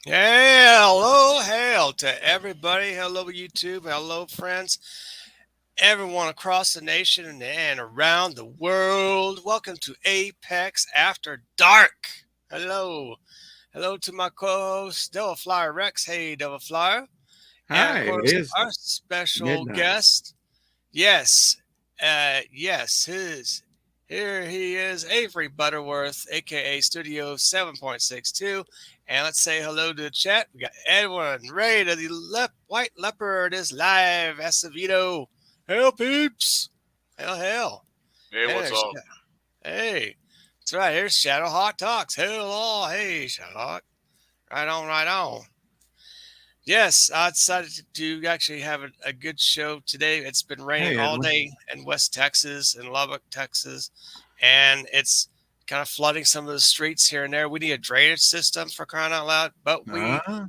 Hey, hello, hail to everybody. Hello, YouTube. Hello, friends. Everyone across the nation and around the world. Welcome to Apex After Dark. Hello. Hello to my co-host, Devil Flyer Rex. Hey, Devil Flyer. And of Hi, it course, is our special midnight. guest. Yes. Yes, here he is, Avery Butterworth, aka Studio 7.62. And let's say hello to the chat. We got Edwin Ray to the White Leopard is live. Acevedo. Hell peeps. Hell. Hey, And what's there's up? hey. That's right, here's Shadowhawk Talks. Hey Shadowhawk. Right on, right on. Yes, I decided to actually have a good show today. It's been raining Hey, all Edwin. day in West Texas and Lubbock, Texas, and it's kind of flooding some of the streets here and there. We need a drainage system for crying out loud, but Uh,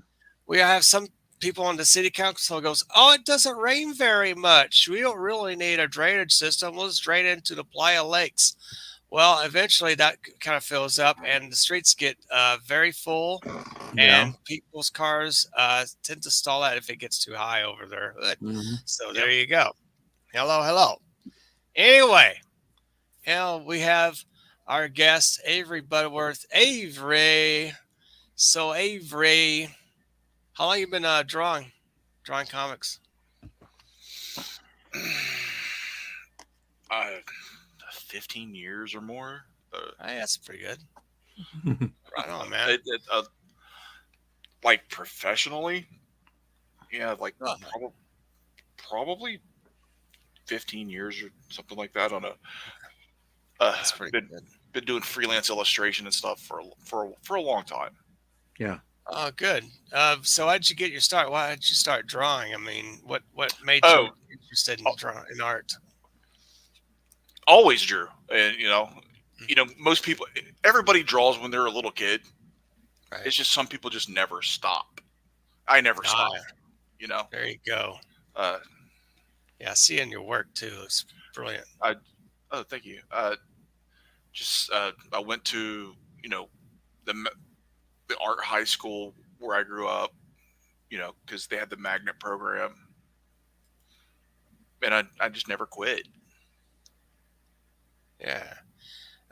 we have some people on the city council goes, "Oh, it doesn't rain very much. We don't really need a drainage system. We'll just drain into the Playa Lakes." Well, eventually that kind of fills up, and the streets get very full, yeah. and people's cars tend to stall out if it gets too high over their hood. hmm So there Yep. you go. Hello, hello. Anyway, we have our guest Avery Butterworth. Avery. So Avery, how long you been drawing comics? Uh, 15 years or more. Hey, that's pretty good. Right on, man. It, it, uh, like professionally, yeah, like Oh, probably 15 years or something like that. On a that's pretty been good. been doing freelance illustration and stuff for a long time. yeah. Oh, good. So, how'd you get your start? Why did you start drawing? I mean, what made you Oh, interested in al- drawing in art? always drew, and Mm, most people, everybody draws when they're a little kid. right. It's just some people just never stop. I never Ah, stopped. You know, there you go. uh, Yeah, I see in your work too. It's brilliant. I oh thank you. Just I went to the the art high school where I grew up. Because they had the magnet program, and I just never quit. Yeah.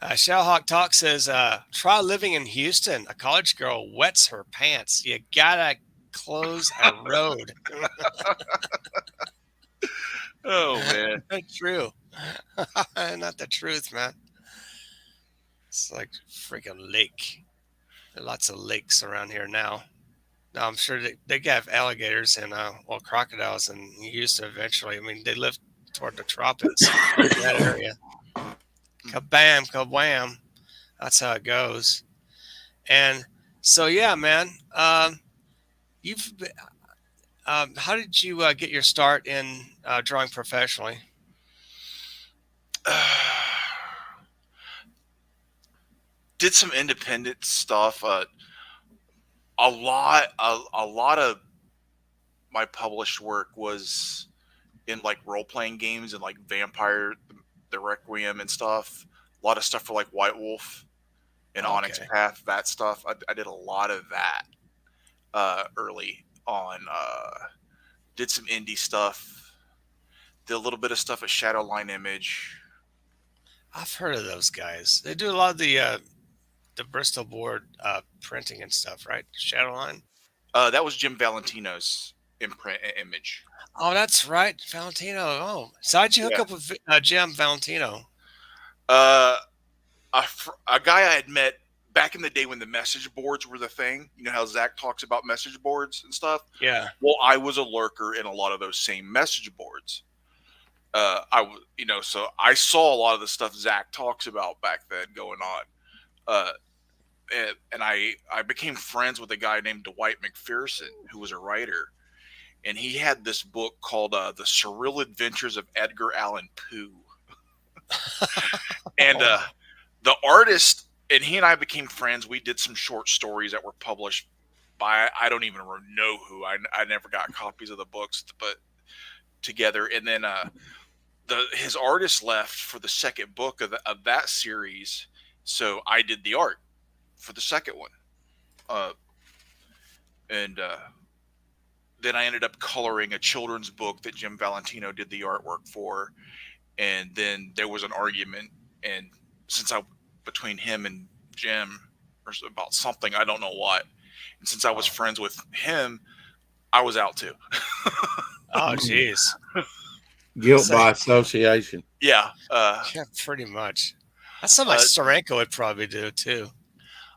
Shellhawk Talk says, try living in Houston. A college girl wets her pants. You gotta close a road. Oh man. True. Not the truth, man. It's like freaking lake. There are lots of lakes around here now. Now I'm sure they have alligators and crocodiles in Houston eventually. I mean, they live toward the tropics in that area. Kabam, kabam. That's how it goes. And so yeah, man. You've how did you get your start in drawing professionally? Did some independent stuff. A lot of my published work was in like role playing games and like Vampire, the Requiem and stuff. A lot of stuff for like White Wolf and Onyx Okay, Path. That stuff. I did a lot of that early on. Did some indie stuff. Did a little bit of stuff at Shadowline Image. I've heard of those guys. They do a lot of the Bristol board printing and stuff, right? Shadowline. That was Jim Valentino's imprint image. Oh, that's right, Valentino. Oh, so how'd you hook Yeah. up with Jim Valentino? Uh, a guy I had met back in the day when the message boards were the thing. You know how Zach talks about message boards and stuff? Yeah. Well, I was a lurker in a lot of those same message boards. So I saw a lot of the stuff Zach talks about back then going on. Uh, and I became friends with a guy named Dwight McPherson, who was a writer, and he had this book called "The Surreal Adventures of Edgar Allan Poe." And the artist and he and I became friends. We did some short stories that were published by I don't even know who. I never got copies of the books, but together. And then his artist left for the second book of that series, so I did the art for the second one. Uh, and then I ended up coloring a children's book that Jim Valentino did the artwork for, and then there was an argument, and since I between him and Jim or about something, I don't know what, and since I was Oh, friends with him, I was out too. oh, Mm. jeez. Guilt So, by association. Yeah, yeah, pretty much. That's something like Steranko would probably do too.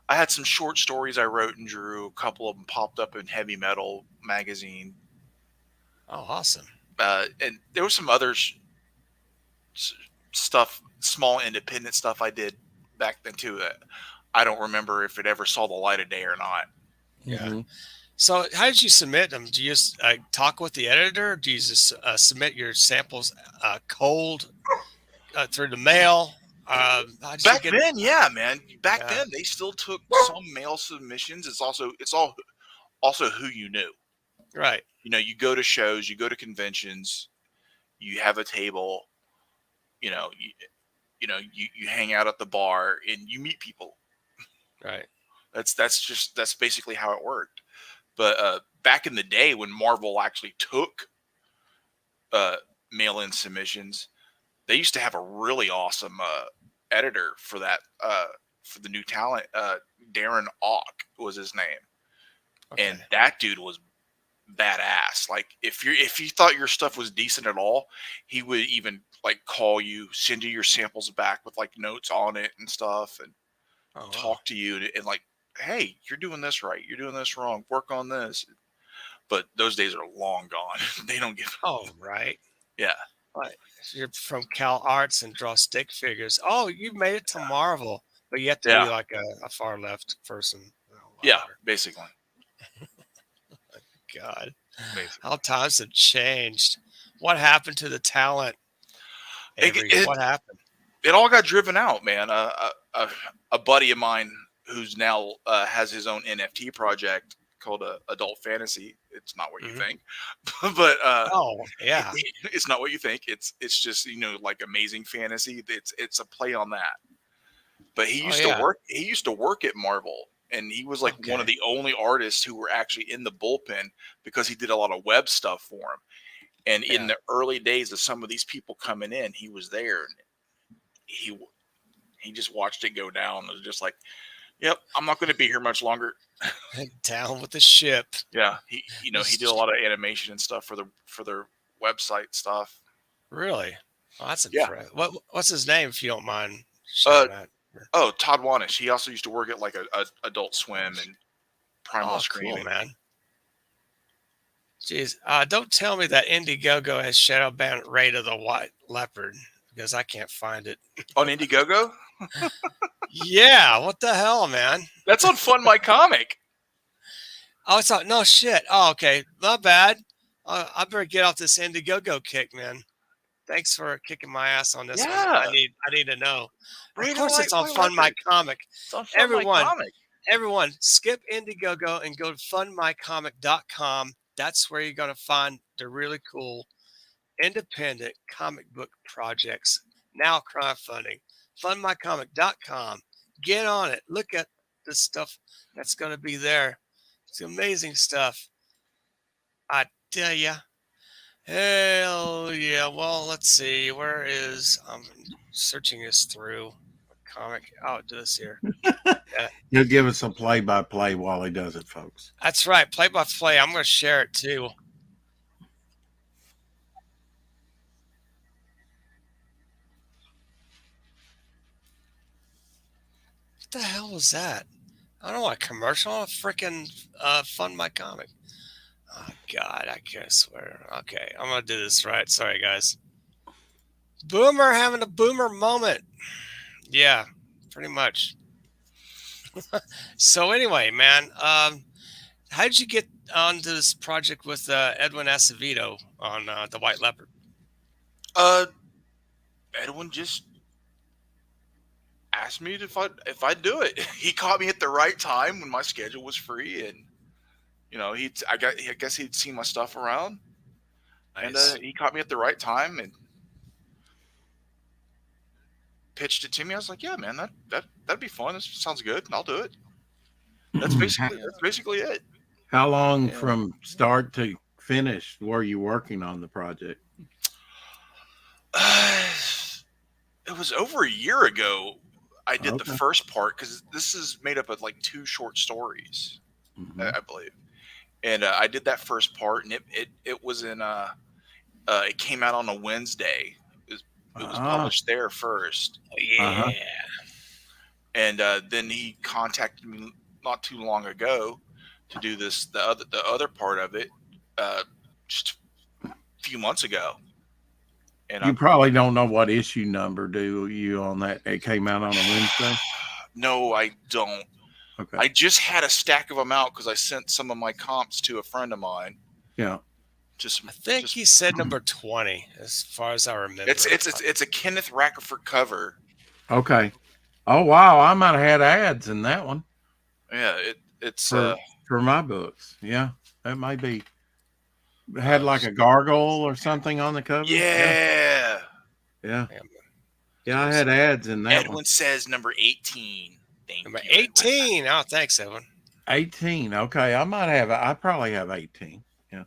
I had some short stories I wrote and drew. A couple of them popped up in Heavy Metal magazine, Oh, awesome. and there was some other stuff, small independent stuff I did back then too. That I don't remember if it ever saw the light of day or not. Yeah. Mm-hmm. So, how did you submit them? Do you just talk with the editor? Or do you just submit your samples cold through the mail? How did you Back get? then, yeah, man. Back Yeah, then, they still took some mail submissions. It's also who you knew. right, You go to shows, you go to conventions, you have a table. You hang out at the bar and you meet people. right. That's basically how it worked. But back in the day when Marvel actually took uh, mail-in submissions, they used to have a really awesome editor for that for the new talent. Darren Auk was his name, Okay. and that dude was badass. Like if you thought your stuff was decent at all, he would even like call you, send you your samples back with like notes on it and stuff, and Oh, wow. talk to you and like, hey, you're doing this right, you're doing this wrong, work on this. But those days are long gone. They don't give. Oh, right. Yeah, Right. So you're from Cal Arts and draw stick figures. Oh, you made it to Marvel, but you have to be yeah, like a far left person. Oh, yeah. whatever. Basically, God, basically. how times have changed. What happened to the talent, It, Avery? it, What happened? it all got driven out, man. A buddy of mine who's now has his own NFT project called Adult Fantasy. It's not what you Hmm. think, but Oh, yeah. it's not what you think. It's just like amazing fantasy. It's a play on that. But he Oh, used to yeah. work. He used to work at Marvel, and he was like one of Okay. the only artists who were actually in the bullpen because he did a lot of web stuff for him. And in Yeah. the early days of some of these people coming in, he was there. And he he just watched it go down. It was just like, yep, I'm not going to be here much longer. Down with the ship. Yeah, he did a lot of animation and stuff for their website stuff. Really? Oh, that's Yeah. impressive. What's his name, if you don't mind Uh shouting out? oh, Todd Wanish. He also used to work at like a Adult Swim and Primal Oh, Scream. cool, And man. Jeez, don't tell me that Indie Gogo has shadow banned Raid of the White Leopard because I can't find it. on Indiegogo, Yeah, what the hell, man? that's on Fun My Comic. Oh, it's not. No shit. Oh, okay, not bad. I better get off this Indie Gogo kick, man. Thanks for kicking my ass on this one. I Yeah, need I need to know. Of Raid of the course, it's on White Fund My Leopard. Comic. It's on Fun My Everyone, Comic. everyone, skip Indiegogo and go to fundmycomic.com. That's where you're gonna find the really cool independent comic book projects now crowdfunding. Fundmycomic.com. Get on it. Look at the stuff that's going to be there. It's amazing stuff. I tell you. Hell yeah. Well, let's see. Where is I'm searching this through comic. Oh, do this here. Yeah, He'll give us a play-by-play while he does it, folks. that's right. Play by play. I'm going to share it too. What the hell was that? I don't know, a commercial? A freaking Fund My Comic. Oh, God, I can't swear. Okay, I'm going to do this right. Sorry, guys. Boomer having a boomer moment. Yeah, pretty much. So, anyway, man, how did you get onto this project with Edwin Acevedo on The White Leopard? Uh, Edwin just asked me if I'd do it. He caught me at the right time when my schedule was free, and I guess he'd seen my stuff around, and Nice. he caught me at the right time and pitched it to me. I was like, yeah, man, that'd be fun. This sounds good. I'll do it. That's how, basically it. How long Yeah. from start to finish were you working on the project? It was over a year ago. I did the Okay. first part because this is made up of like 2 short stories, Hmm. I believe. And I did that first part, and it was in it came out on a Wednesday. It was Ah, published there first, uh-huh. Yeah. and then he contacted me not too long ago to do the other part of it, just a few months ago. And You I'm probably don't know what issue number, do you, on that? It came out on a Wednesday. no, I don't. Okay. I just had a stack of them out because I sent some of my comps to a friend of mine. Yeah. Just, I think just he said number 20, as far as I remember. it's a Kenneth Rackerford cover. Okay. Oh wow, I might have had ads in that one Yeah, it's for my books. Yeah, that might be. It had Uh, like a gargoyle or something on the cover. Yeah. yeah. Yeah. yeah, Yeah, I had ads in that one. Edwin says number 18. Thank number you, Edwin. 18. Oh, thanks, Evan. 18. Okay, I might have. I probably have 18. Yeah.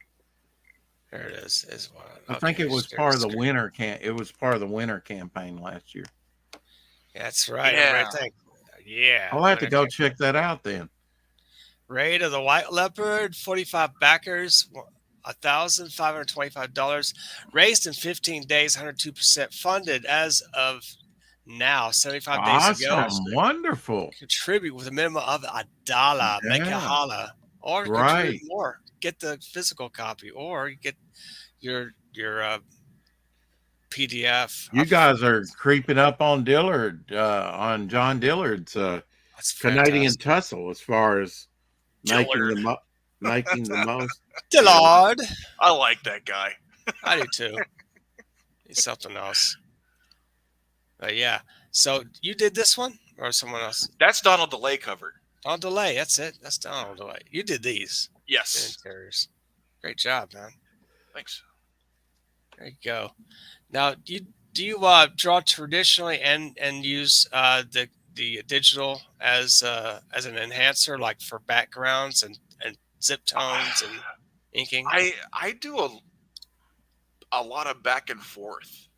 There it is. Is one. I think Okay, it was share part of the screen. winter It was part of the winter campaign last year. Yeah, that's right. Yeah. Right. Thank. Yeah. I'll have to winter go camp. check that out then. Raid of the White Leopard, 45 backers, $1,525. Raised in 15 days, 102% funded as of now, 75 days ago. Awesome. Wonderful. Contribute with a minimum of $1. Make a Yeah. holla. Or contribute Right. more. Get the physical copy. Or you get your PDF. You guys are creeping up on Dillard, on John Dillard's That's Canadian fantastic. tussle as far as making Dillard. making the most. Dillard. I like that guy. I do too. He's something else. But yeah. So you did this one or someone else? That's Donald DeLay cover. Donald DeLay. That's it. That's Donald DeLay. You did these Yes. interiors. Great job, man. Thanks. There you go. Now, do you draw traditionally and use the digital as an enhancer, like for backgrounds and zip tones and inking? I do a lot of back and forth.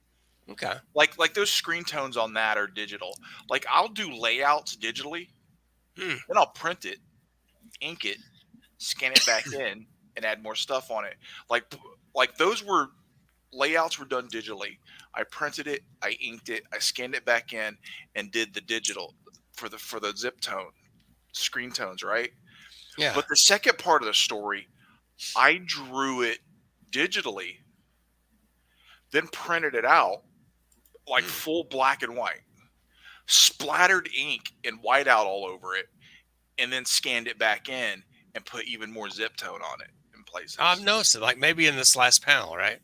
Okay. Like those screen tones on that are digital. Like I'll do layouts digitally, then I'll print it, ink it, scan it back in, and add more stuff on it. Like those layouts were done digitally. I printed it, I inked it, I scanned it back in, and did the digital for the zip tone, screen tones, right? Yeah. But the second part of the story, I drew it digitally, then printed it out like full black and white, splattered ink and whiteout all over it, and then scanned it back in and put even more zip tone on it in places. I've noticed it, like maybe in this last panel, right?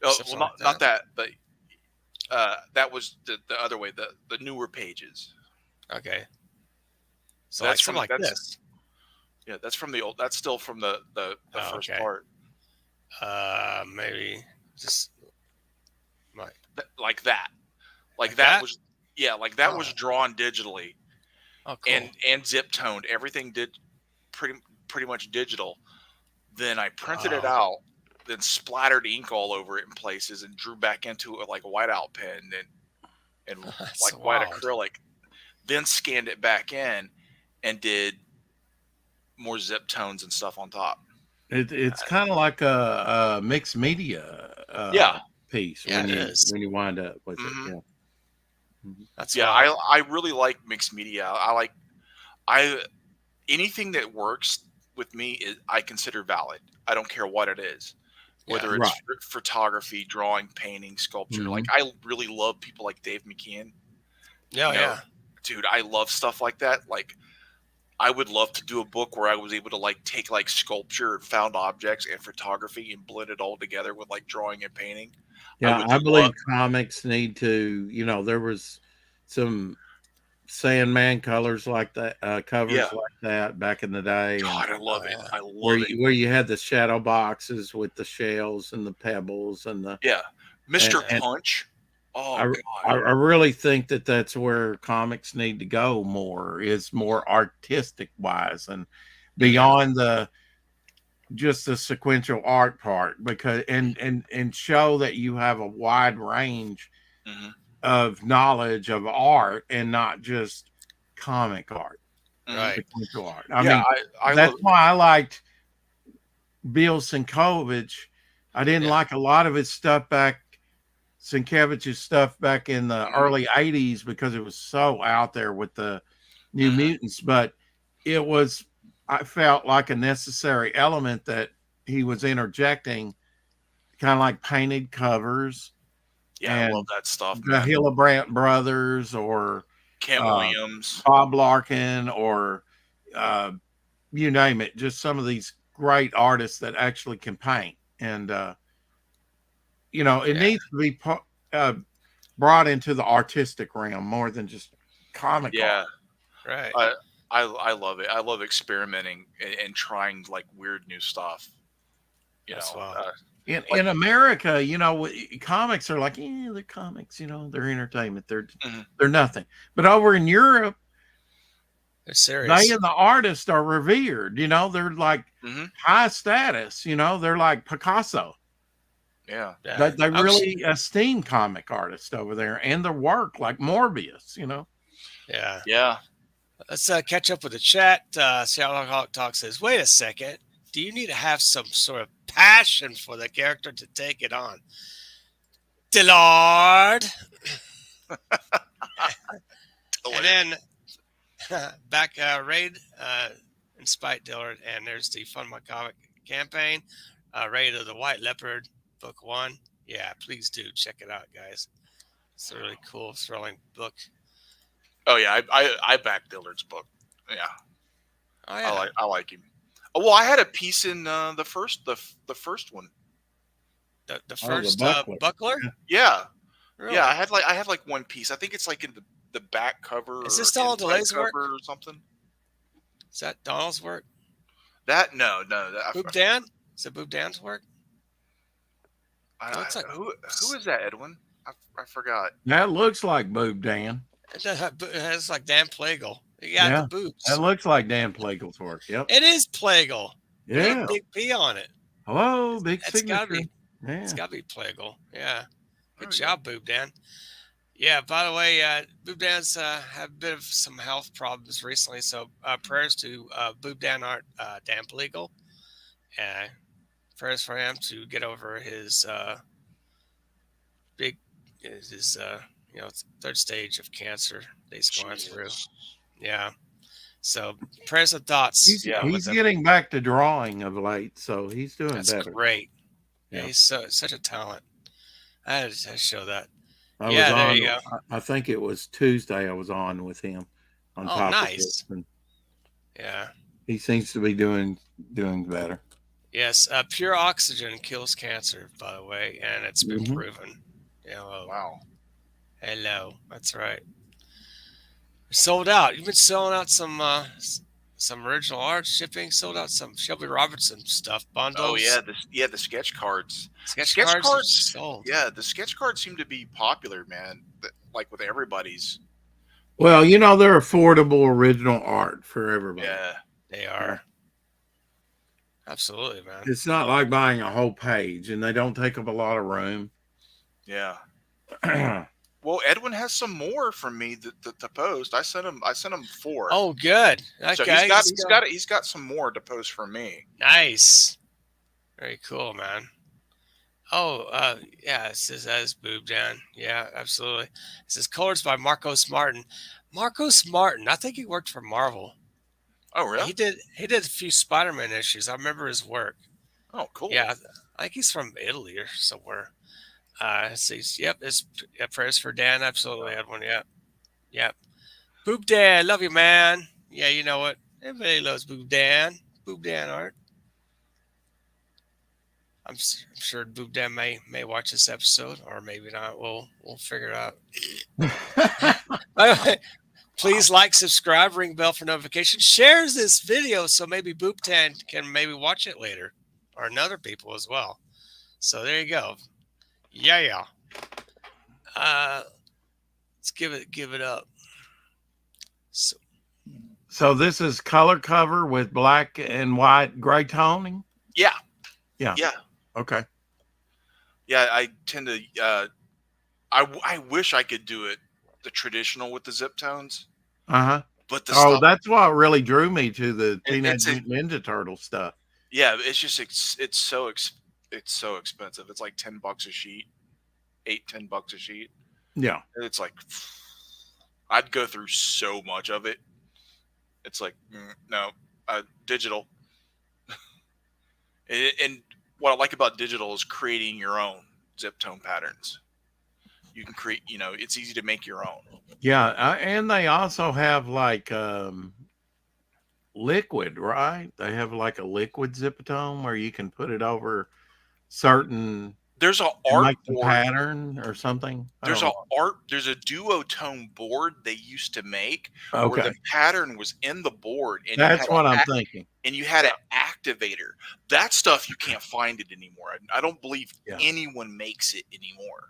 Oh, Something well, like not that, but that was the other way, the newer pages. Okay. So That's like something like that's this. yeah, that's from the old. That's still from the first okay. part. Maybe just Like that. Like that that? was like that Oh. was drawn digitally Oh, cool. and zip toned. Everything did pretty much digital. Then I printed it out, then splattered ink all over it in places, and drew back into it like a whiteout pen and That's like white wild. acrylic. Then scanned it back in and did more zip tones and stuff on top. It's kind of like a mixed media piece Yeah, when it you is. when you wind up with Mhm. it. Yeah. Mhm. That's Yeah, wild. I really like mixed media. I anything that works with me is I consider valid. I don't care what it is, whether Yeah. it's Right. photography, drawing, painting, sculpture. Like I really love people like Dave McKeon. Yeah, You know, yeah. dude, I love stuff like that. Like I would love to do a book where I was able to like take like sculpture and found objects and photography and blend it all together with like drawing and painting. Yeah, would I believe love- comics need to, there was some Sandman colors like that, covers Yeah. like that back in the day. And God, I love it. yeah. I where love it. you had the shadow boxes with the shells and the pebbles and the Yeah. Mr. and Punch. Oh I, God. I really think that that's where comics need to go more, is more artistic wise and beyond just the sequential art part, because and show that you have a wide range Mm-hmm. of knowledge of art and not just comic art, Mm-hmm. Right. sequential art. I Yeah, mean, I that's love. why I liked Bill Sinkovich. I didn't Yeah. like a lot of his stuff back, Sienkiewicz's stuff back in the Mhm. early 80s, because it was so out there with the New Mhm. Mutants, but it was, I felt like a necessary element that he was interjecting, kind of like painted covers Yeah, I love and that stuff, the man. Hillebrand brothers, or Kent uh, Williams. Bob Larkin, or uh, you name it, just some of these great artists that actually can paint. And, it Yeah. needs to be uh, brought into the artistic realm more than just comic art. Yeah, Right. I I love it. I love experimenting and trying like weird new stuff. You That's know, wild. In like America, comics are like, they're comics, they're entertainment. mhm. They're nothing. But over in Europe, They're they serious. and the artists are revered. They're like Mhm. high status. They're like Picasso. Yeah, Yeah. They I'm. really esteem comic artists over there and their work, like Morbius. Yeah. yeah, Let's catch up with the chat. Seattle Alcoholic Talk says, "Wait a second. Do you need to have some sort of passion for the character to take it on?" Dillard. And Dillard. then back raid in spite Dillard, and there's the Fund My Comic campaign, raid of the White Leopard, book 1. Yeah, please do check it out, guys. It's a really cool, thrilling book. Oh yeah, I back Dillard's book. Yeah, Oh yeah, I like him. Oh, well, I had a piece in the first one. the Oh, the first Buckler. buckler. Yeah, Really? yeah, I had like one piece. I think it's like in the back cover Is or this Donald inside DeLay's cover work? or something. Is that Donald's work? That no, Boob Dan? Is it Boob Dan's work? It I, looks like who is that, Edwin? I forgot. That looks like Boob Dan. it's like Dan Plagle. You got the Yeah, that boobs. looks like Dan Plagle's work. Yep. It is Plagle. Yeah. Big P on it. Hello, big It's gotta signature. be. It's Yeah. gotta be Plagle. Yeah. There Good we go. job, Boob Dan. Yeah. By the way, Boob Dan's had a bit of some health problems recently, so prayers to Boob Dan Art, Dan Plagle. Prayers for him to get over his big, his third stage of cancer that he's going through. Jesus. Yeah. So prayers and thoughts. He's Yeah, with he's him. getting back to drawing of late, so he's doing That's better. great. Yeah, Yeah. he's such a talent. I had to show that. I was Yeah, there on. you go. I think it was Tuesday. I was on with him on Oh, top nice. of it, and Yeah. he seems to be doing better. Yes. Pure oxygen kills cancer, by the way, and it's been Mhm. proven. Hello. Wow. Hello. That's right. Sold out. You've been selling out some original art shipping. Sold out some Shelby Robertson stuff bundles. Oh yeah, the sketch cards. Sketch cards are sold. Yeah, the sketch cards seem to be popular, man. Like with everybody's. Well, they're affordable original art for everybody. Yeah. They are. Absolutely, man. It's not like buying a whole page, and they don't take up a lot of room. Yeah. Well, Edwin has some more from me to post. I sent him 4. Oh, good. Okay. So he's got some more to post from me. Nice. Very cool, man. Oh, yeah, it says that is Boob Dan. Yeah, absolutely. It says colors by Marcos Martin. Marcos Martin, I think he worked for Marvel. Oh, really? He did a few Spider-Man issues. I remember his work. Oh, cool. Yeah, I think he's from Italy or somewhere. It says, yep, it's prayers for Dan. Absolutely, Edwin. Yep. Yep. Boob Dan, love you, man. Yeah, you know what? Everybody loves Boob Dan. Boob Dan art. I'm sure Boob Dan may watch this episode, or maybe not. We'll figure it out. By the way, please like, subscribe, ring bell for notifications. Shares this video so maybe Boob Dan can maybe watch it later, or another people as well. So there you go. Yeah. Let's give it up. So this is color cover with black and white gray toning. Yeah, Yeah. yeah, Okay. yeah. I tend to. I wish I could do it the traditional with the zip tones, Uh-huh. but the Oh, stuff. that's what really drew me to the Teenage It's a Mutant Ninja Turtle stuff. yeah. It's just it's so expensive. It's like $10 a sheet, 8-10 bucks a sheet. Yeah. And it's like I'd go through so much of it. It's like no, digital. And what I like about digital is creating your own zip tone patterns. You can create, it's easy to make your own. Yeah, and they also have like liquid, right? They have like a liquid zipatone where you can put it over certain There's a and art make the board. pattern or something. I There's don't a know. there's a duotone board they used to make where Okay. the pattern was in the board and That's what I'm thinking. you had an activator. That stuff you can't find it anymore. I don't believe Yeah. anyone makes it anymore.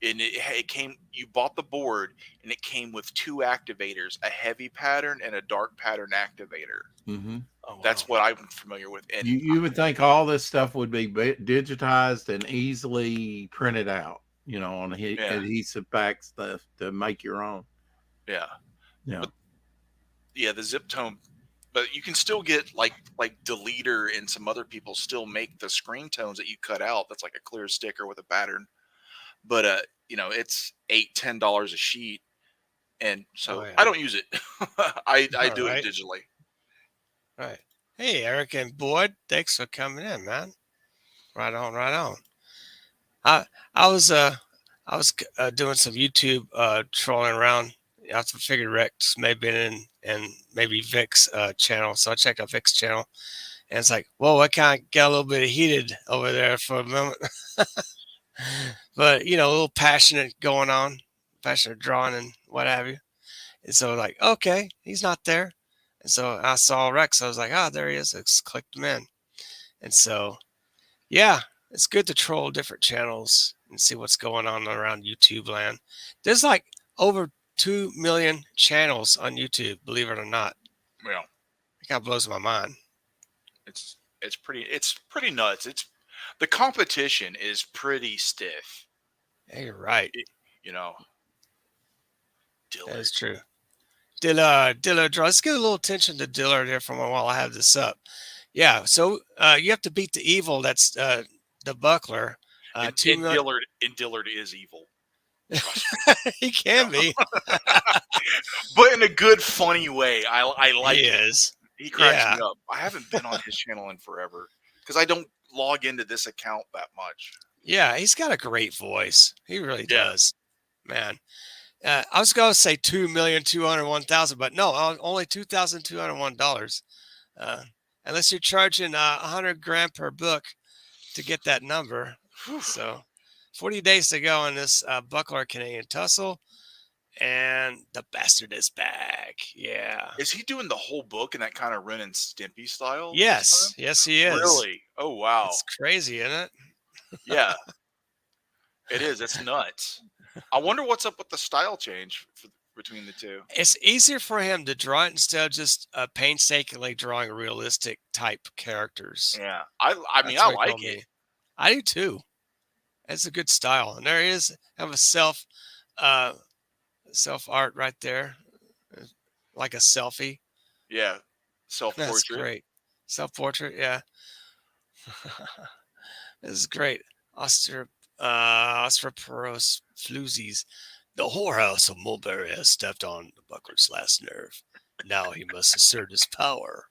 And it came. You bought the board, and it came with two activators: a heavy pattern and a dark pattern activator. Hmm. Oh, wow. That's what I'm familiar with. And You would think all this stuff would be digitized and easily printed out, on yeah, adhesive pack stuff to make your own. yeah, Yeah. but yeah, the zip tone. But you can still get like Deleter and some other people still make the screen tones that you cut out. That's like a clear sticker with a pattern. But it's $8-10 a sheet, and Oh, so yeah. I don't use it. I All do right. it digitally. Right. Hey, Eric and Boyd, thanks for coming in, man. Right on, right on. I I was doing some YouTube trolling around. I figured Rex may have been in and maybe Vic's channel, so I checked out Vic's channel, and it's like, whoa, I kind of got a little bit heated over there for a moment, but a little passionate going on, passionate drawing and what have you. And so like, okay, he's not there, and so I saw Rex. I was like, ah, there he is. I just clicked him in, and so yeah, it's good to troll different channels and see what's going on around YouTube land. There's like over 2 million channels on YouTube, believe it or not. Well, It kind of blows my mind. it's pretty nuts. The competition is pretty stiff. Yeah, you're right. You know, That Dillard. is true. Dillard, let's give a little attention to Dillard here for a while I have this up. Yeah, so you have to beat the evil. That's the buckler. And, 2 and million. Dillard is evil. Trust me. He can be. But in a good, funny way. I like He it. is. He cracks Yeah. me up. I haven't been on his channel in forever because I don't log into this account that much. Yeah, he's got a great voice. He really Yeah. does, man. I was going to say 2,201,000, but no, only $2,201. Unless you're charging 100 grand per book to get that number. So 40 days to go on this Buckler Canadian Tussle, and the bastard is back. Yeah. Is he doing the whole book in that kind of Ren and Stimpy style? Yes. Yes, he is. Really? Oh, wow. It's crazy, isn't it? Yeah, it is. It's nuts. I wonder what's up with the style change between the two. It's easier for him to draw it instead of just painstakingly drawing realistic type characters. Yeah, I mean, That's I what he like told it. me. I do too. It's a good style, and there he is. Have a self art right there, like a selfie. Yeah, That's self-portrait. great. Self portrait, yeah. This is great. Osteoporous floozies. The whorehouse of Mulberry has stepped on the buckler's last nerve. Now he must assert his power.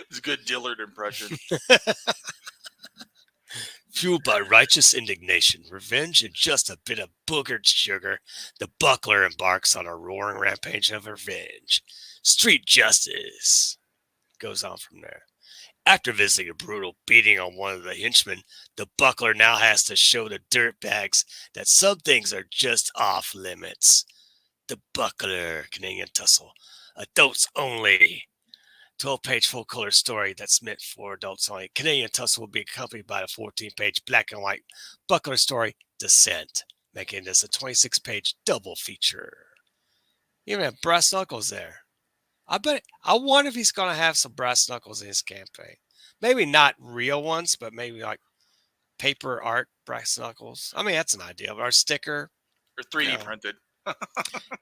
It's a good Dillard impression. Fueled by righteous indignation, revenge, and just a bit of boogered sugar, the buckler embarks on a roaring rampage of revenge. Street justice goes on from there. After visiting a brutal beating on one of the henchmen, the buckler now has to show the dirtbags that some things are just off limits. The Buckler Canadian Tussle. Adults only. 12-page full-color story that's meant for adults only. Canadian Tussle will be accompanied by a 14-page black and white Buckler story, Descent, making this a 26-page double feature. You even have brass knuckles there. I wonder if he's gonna have some brass knuckles in his campaign. Maybe not real ones, but maybe like paper art brass knuckles. I mean, that's an idea. Or a sticker. Or 3D Yeah. printed.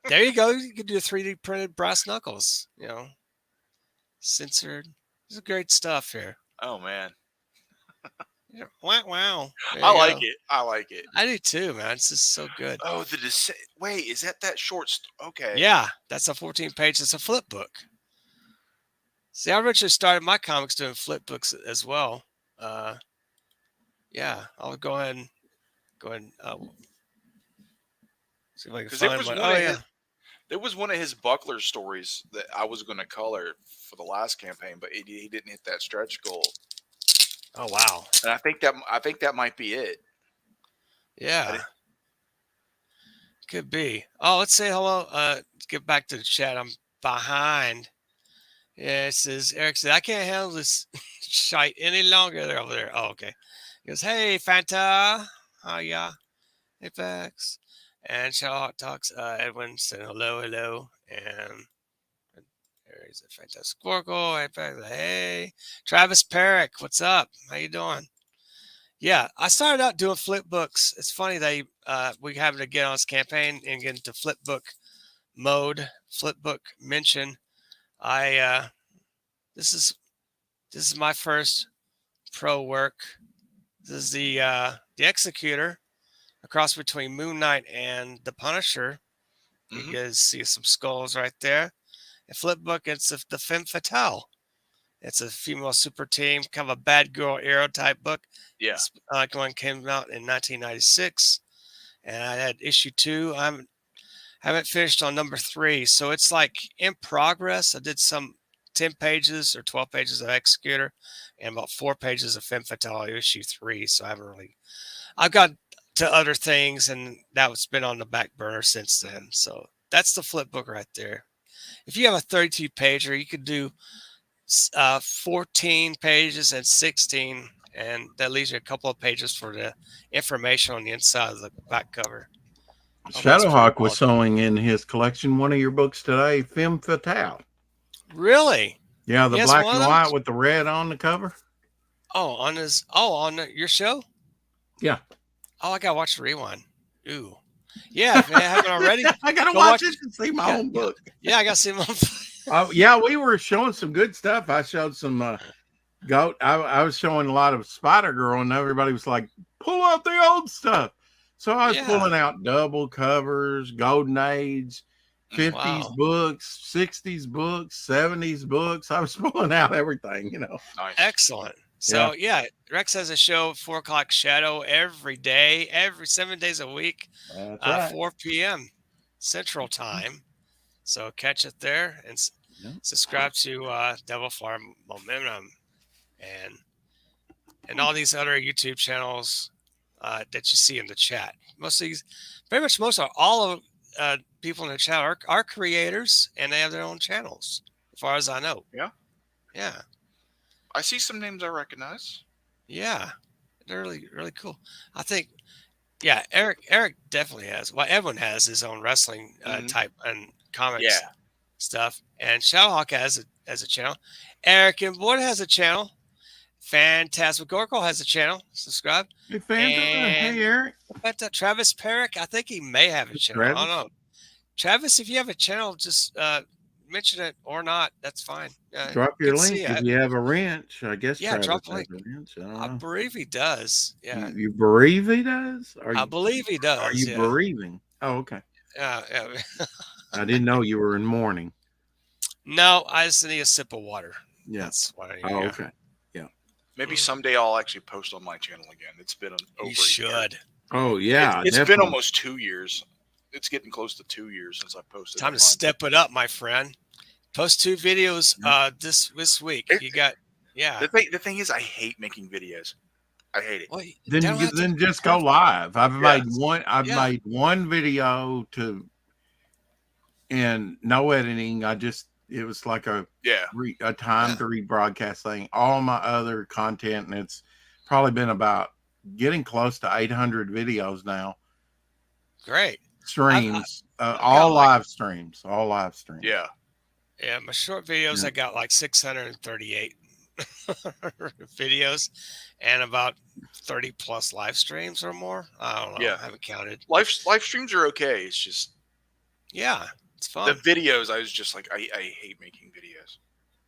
There you go. You could do 3D printed brass knuckles. Censored. This is great stuff here. Oh man, Yeah. Wow, wow. There I you like go. it. I like it. I do too, man. This is so good. Oh, the descent. Wait, is that short? Okay. Yeah, that's a 14 page. It's a flip book. See, I originally started my comics doing flip books as well. Yeah, I'll go ahead and see if I can Because there find was one. one Oh of yeah. his. There was one of his Buckler stories that I was going to color for the last campaign, but he didn't hit that stretch goal. Oh wow. And I think that might be it. Yeah. Could be. Oh, let's say hello. Let's get back to the chat. I'm behind. Yeah, it says Eric said I can't handle this shite any longer. They're over there. Oh, okay. He goes, hey Fanta. How ya? Apex. And Shadow Hot Talks. Edwin said hello, hello. And there's a fantastic Squircle. Apex. Hey. Travis Perrick, what's up? How you doing? Yeah, I started out doing flip books. It's funny they we having to get on this campaign and get into flip book mode, flip book mention. I this is my first pro work. This is the Executor, a cross between Moon Knight and the Punisher. You guys see some skulls right there. And flip book, it's the Femme Fatale. It's a female super team, kind of a bad girl arrow type book. Yeah. This one came out in 1996, and I had issue 2. I haven't finished on number 3, so it's like in progress. I did some 10 pages or 12 pages of Executor, and about 4 pages of Femme Fatale issue 3. So I've got to other things, and that's been on the back burner since then. So that's the flip book right there. If you have a 32 pager, you could do 14 pages and 16, and that leaves you a couple of pages for the information on the inside of the back cover. Shadowhawk was showing in his collection one of your books today, Femme Fatale. Really? Yeah, the black and white with the red on the cover. Oh, on your show? Yeah. Oh, I gotta watch the rewind. Ooh. Yeah, if I haven't already. I gotta watch it to see my own book. Yeah, I gotta see my yeah, we were showing some good stuff. I showed some goat. I was showing a lot of Spider Girl, and everybody was like, pull out the old stuff. So I was pulling out double covers, Golden Age, 50s books, 60s books, 70s books. I was pulling out everything, Nice. Excellent. So yeah, Rex has a show 4 o'clock Shadow every day, every 7 days a week, That's right. 4 p.m. Central Time. So catch it there and subscribe to Devil Farm Momentum and all these other YouTube channels that you see in the chat. Most are all of people in the chat are creators, and they have their own channels, as far as I know. Yeah. Yeah. I see some names I recognize. Yeah. They're really, really cool. I think, Eric definitely has. Well, everyone has his own wrestling type and comics stuff. And Shadowhawk has a channel. Eric and Boyd has a channel. Fantastic Gorkle has a channel. Subscribe. Hey, hey Eric. Travis Perrick, I think he may have a channel. Travis? I don't know. Travis, if you have a channel, just mention it or not. That's fine. Drop your link if you have a wrench. I guess. Yeah, Travis drop a link. Wrench. I believe he does. Yeah. You believe he does? I believe he does. Are you bereaving? Oh, okay. Yeah. I didn't know you were in mourning. No, I just need a sip of water. Yeah. That's what I need. Oh, okay. Yeah. Maybe someday I'll actually post on my channel again. It's been over. You should. Oh yeah. It's been almost 2 years. It's getting close to 2 years since I posted. Time to step it up, my friend. Post 2 videos this week. You got The thing is, I hate making videos. I hate it. Well, then just go live. I've made made one video and no editing. It was like a time to rebroadcast thing. All my other content, and it's probably been about getting close to 800 videos now. Great streams, all live streams. Yeah. Yeah, my short videos, Yeah. I got like 638 videos and about 30 plus live streams or more. I don't know. Yeah, I haven't counted. live streams are okay. It's just Yeah, it's the fun. videos. I was just like, I hate making videos.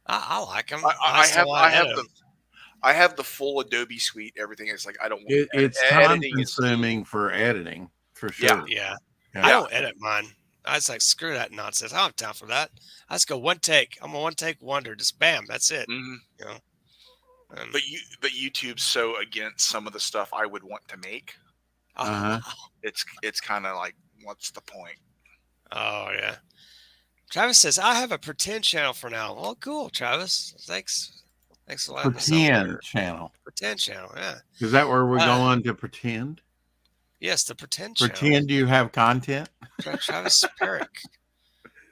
I like them. I, I I still have want I to edit have the them. I have the full Adobe suite. Everything is like I don't want It's time editing is consuming for editing for yeah sure. Yeah. I Yeah. yeah. don't edit mine. I was like, screw that nonsense. I don't have time for that. I just go one take. I'm a one take wonder. Just bam, that's it. hmm You know. And, But YouTube's so against some of the stuff I would want to make. Uh-huh. It's kind of like, what's the point? oh yeah. Travis says I have a pretend channel for now. Well, cool, Travis. Thanks. Thanks for letting us know. Pretend channel. Pretend channel. Yeah. Is that where we're Uh, going to pretend? Yes, the pretend channel. Pretend you have content? Travis Perrick.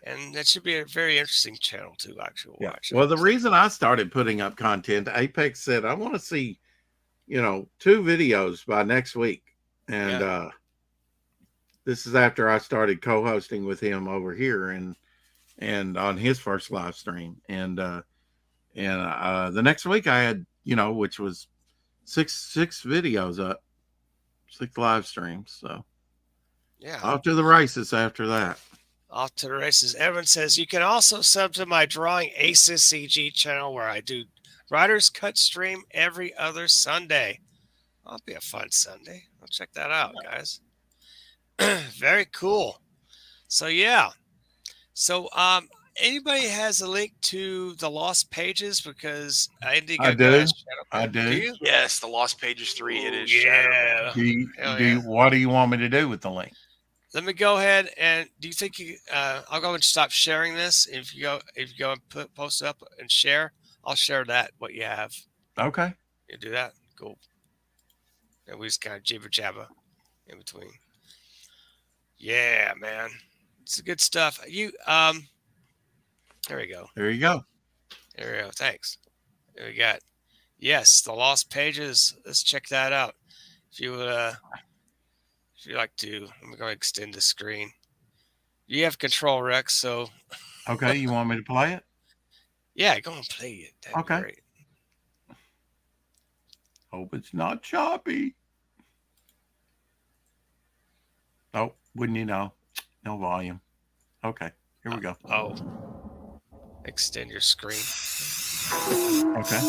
And that should be a very interesting channel to actually Yeah. watch. Well, the reason I started putting up content, Apex said, I want to see, 2 videos by next week. And this is after I started co-hosting with him over here and on his first live stream. And the next week I had, which was six videos up, 6 live streams. So yeah. off to the races after that. Off to the races. Evan says you can also sub to my Drawing Aces CG channel where I do Writer's Cut stream every other Sunday. That'll be a fun Sunday. I'll check that out, guys. Very cool. So yeah. So anybody has a link to the Lost Pages because Indie I Gogo do. has Shadow. I Do do. you? Yes, the Lost Pages 3. It is yeah. Shadowman. What do you want me to do with the link? Let me go ahead and do you think you? I'll go and stop sharing this. If you go and post it up and share, I'll share that what you have. Okay. You do that, cool. And we just kind of jibber jabber in between. Yeah, man, it's good stuff. You there we go. There you go. There we go. Thanks. There we got. Yes, the Lost Pages. Let's check that out. If you would, if you like to, I'm going to extend the screen. You have control, Rex. So Okay. You want me to play it? yeah, go and play it. That'd be Okay. great. Hope it's not choppy. Oh, wouldn't you know? No volume. Okay. Here we go. Oh, extend your screen. Okay.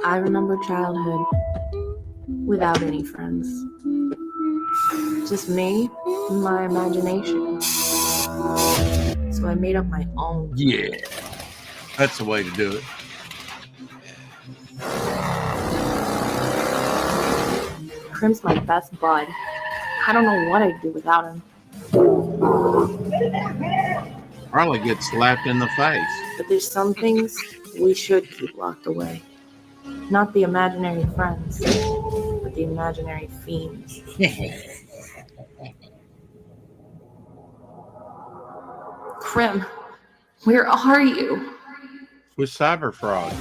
I remember childhood without any friends. Just me and my imagination. So I made up my own. Yeah. That's the way to do it. Crim's my best bud. I don't know what I'd do without him. Probably get slapped in the face. But there's some things we should keep locked away. Not the imaginary friends, but the imaginary fiends. Crim, where are you? With cyber fraud.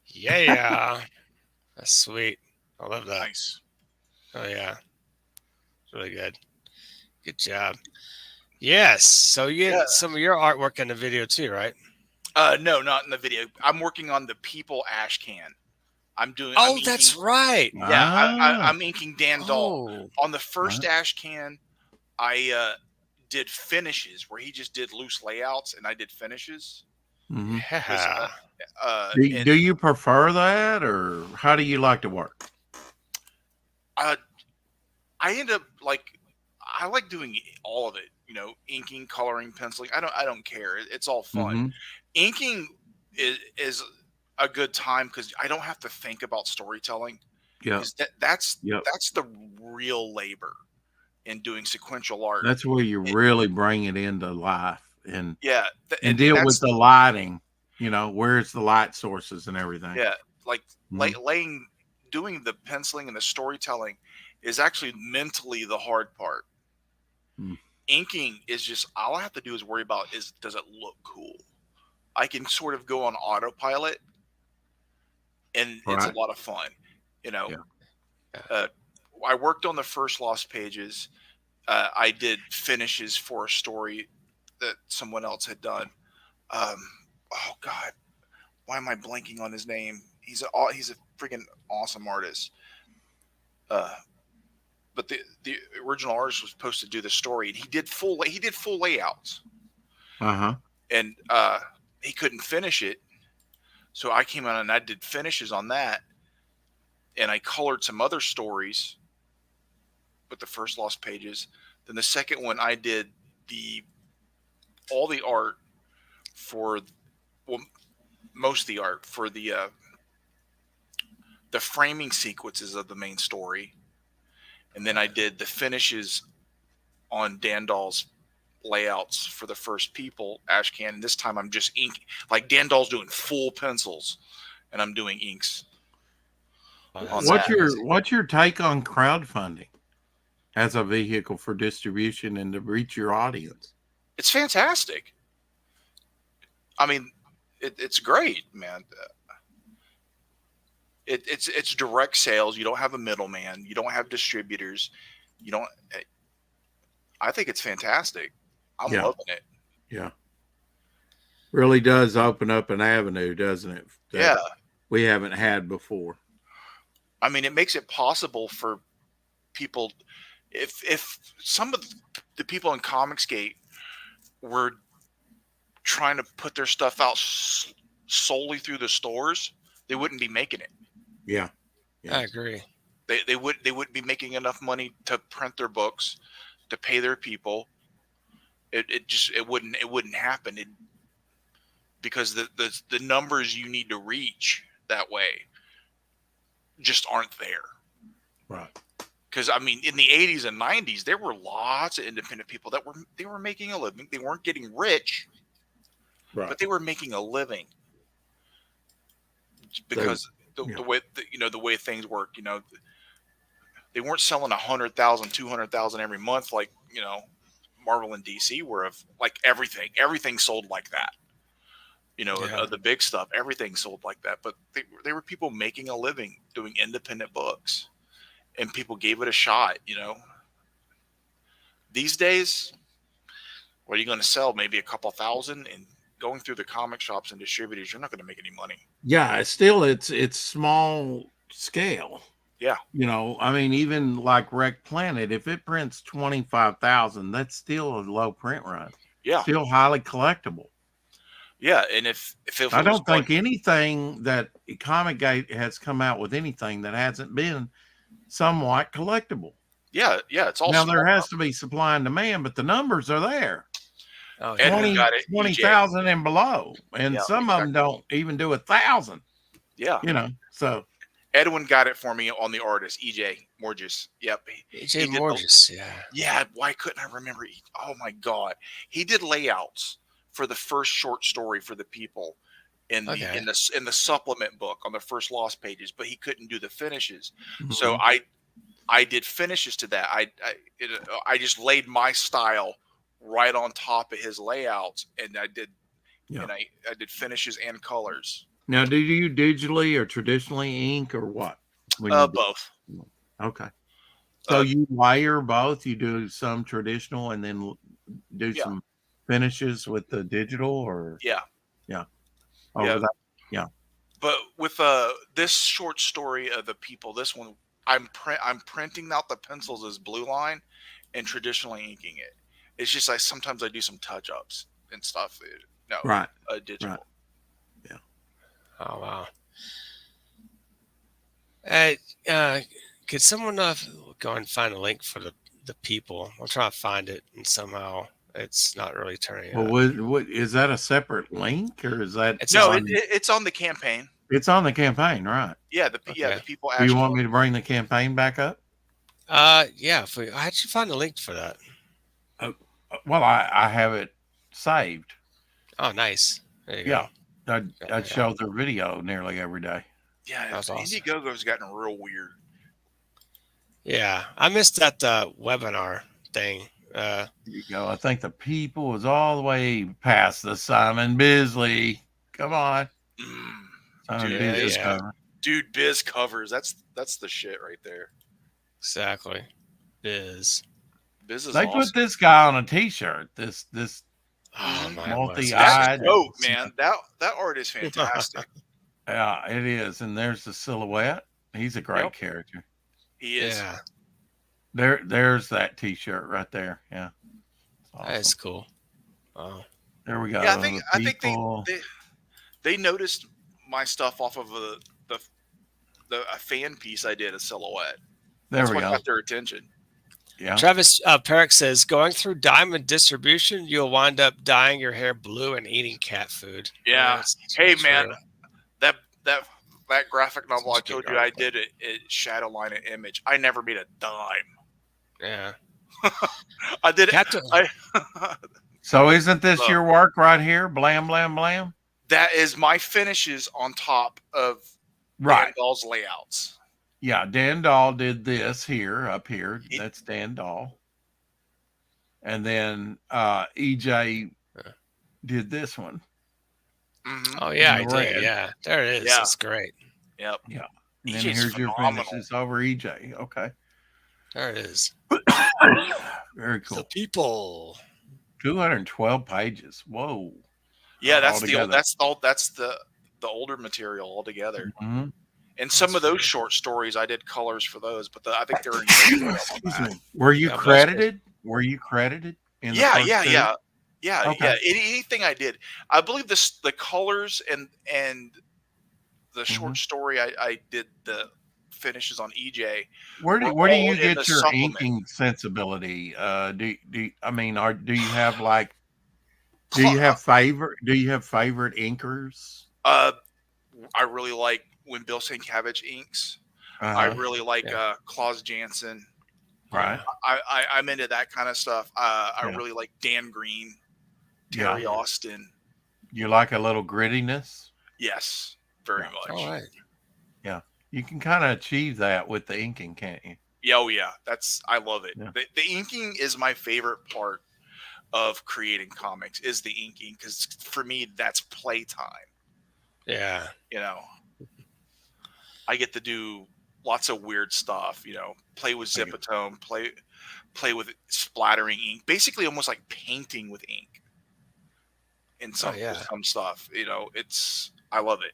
Yeah. That's sweet. I love that. Nice. Oh yeah. It's really good. Good job. Yes. So you get some of your artwork in the video too, right? No, not in the video. I'm working on the People ash can. I'm Oh, that's right. Yeah, I'm inking Dan Dahl. Oh. On the first ash can, I did finishes where he just did loose layouts and I did finishes. Mhm. Yeah. Do you prefer that, or how do you like to work? I end up I like doing all of it. Inking, coloring, penciling. I don't care. It's all fun. Mhm. Inking is a good time because I don't have to think about storytelling. Yeah. 'Cause that's Yep. the real labor in doing sequential art. That's where you really bring it into life and Yeah, and deal with the lighting. Where's the light sources and everything. yeah, like Mhm. doing the penciling and the storytelling is actually mentally the hard part. Mm. Inking is just all I have to do is worry about does it look cool. I can sort of go on autopilot, and it's a Right. lot of fun. Yeah. I worked on the first Lost Pages. I did finishes for a story that someone else had done. Oh God, why am I blanking on his name? He's a freaking awesome artist. But the original artist was supposed to do the story, and he did full layouts, and he couldn't finish it. So I came out and I did finishes on that, and I colored some other stories with the first Lost Pages. Then the second one, I did all the art for, well, most of the art for the framing sequences of the main story, and then I did the finishes on Dandal's layouts for the first people Ashcan. And this time I'm just ink, like Dandal's doing full pencils, and I'm doing inks. What's your take on crowdfunding as a vehicle for distribution and to reach your audience? It's fantastic. I mean, it's great, man. It's direct sales. You don't have a middleman. You don't have distributors. You don't. I think it's fantastic. I'm loving it. Yeah. Really does open up an avenue, doesn't it? Yeah. We haven't had before. I mean, it makes it possible for people. If some of the people in Comicsgate were trying to put their stuff out solely through the stores, they wouldn't be making it. Yeah. I agree. They wouldn't be making enough money to print their books, to pay their people. It wouldn't happen. Because the numbers you need to reach that way just aren't there. Right. Because I mean, in the 80s and 90s, there were lots of independent people that were making a living. They weren't getting rich, right, but they were making a living because the way things work. They weren't selling 100,000, 200,000 every month like Marvel and DC were. Of like everything sold like that. The big stuff, everything sold like that. But they were people making a living doing independent books, and people gave it a shot. These days, what are you going to sell? Maybe a couple thousand, and going through the comic shops and distributors, you're not going to make any money. Yeah, it's small scale. Yeah. I mean, even like Wreck Planet, if it prints 25,000, that's still a low print run. Yeah. Still highly collectible. Yeah, and if I don't think anything that Comicsgate has come out with anything that hasn't been somewhat collectible. Yeah, it's all now there has to be supply and demand, but the numbers are there. Oh, 20,000 and below, and some of them don't even do 1,000. Yeah, so Edwin got it for me on the artist, EJ Morges. Yep. EJ Morges, yeah. Why couldn't I remember? Oh my God, he did layouts for the first short story for the people in the supplement book on the first Lost Pages, but he couldn't do the finishes. Mm-hmm. So I did finishes to that. I just laid my style right on top of his layouts, and I did finishes and colors. Now, do you digitally or traditionally ink or what? Both. Okay. So you wire both? You do some traditional and then do some finishes with the digital, or yeah. But with this short story of the people, this one I'm printing out the pencils as blue line and traditionally inking it. It's just like sometimes I do some touch ups and stuff. No, right, digital. Right. Yeah. Oh wow. Hey, could someone go and find a link for the people? I'll try to find it, and somehow it's not really turning out. What is that, a separate link, or is that? It's on the campaign. It's on the campaign, right? Yeah, the people. Do you want me to bring the campaign back up? Yeah. How'd you find the link for that? Well, I have it saved. Oh, nice. There you go. I'd show their video nearly every day. Yeah, that's awesome. Indie Gogo's gotten real weird. Yeah, I missed that webinar thing. There you go. I think the people was all the way past the Simon Bisley. Come on. Dude, Biz covers. That's the shit right there. Exactly. Biz. Biz is They awesome. put this guy on a T-shirt. This Oh Mhm. my, That's multi-eyed. dope, man. That art is fantastic. Yeah, it is. And there's the silhouette. He's a great Yep, character. he is. Yeah, There's that T-shirt right there. Yeah, it's that is awesome. cool. Wow. There we Yeah, go. The I think people. they noticed my stuff off of a fan piece I did, a silhouette. There That's we what go. got their attention. Yeah. Travis Perrick says, going through diamond distribution, you'll wind up dyeing your hair blue and eating cat food. Yeah. That's Hey, true. man, that that that graphic novel I Such a good told you I article. did at Shadowline and Image. I never made a dime. Yeah. I did it. Captain. So isn't this Look. your work right here? Blam, blam, blam. That is my finishes on top of Right. Dan Dahl's layouts. Yeah. Dan Dahl did this here, up here. That's Dan Dahl. And then EJ did this one. Mm-hmm. Oh yeah, I in the did. red. Yeah, there it is. Yeah. That's great. Yep. Yeah. And then EJ's here's your phenomenal. finishes over EJ. Okay. There it is. Very The cool. people. 212 pages. Whoa. Yeah, that's the Altogether. old that's the older material altogether. Mhm. And some That's of those great. short stories, I did colors for those, but I think they're in Excuse me. Were you Yeah, credited? Were you credited in the first two? yeah. Okay. Anything I did, I believe the colors and the short Mm-hmm. story I did the finishes on EJ. Where do We're you all in get the your supplement. inking sensibility? Do I mean, do you have like do you have favorite inkers? I really like when Bill Sienkiewicz inks. I really like Klaus Janson. Right. I'm into that kind of stuff. I Yeah. really like Dan Green, Terry Yeah. Austin. You like a little grittiness? Yes, very Yeah. much. All right. Yeah. You can kind of achieve that with the inking, can't you? Yeah, oh yeah, I love it. Yeah. The inking is my favorite part of creating comics is the inking because for me that's playtime. Yeah. You know, I get to do lots of weird stuff. You know, play with zipatone, play with splattering ink, basically almost like painting with ink. In some stuff, you know, I love it.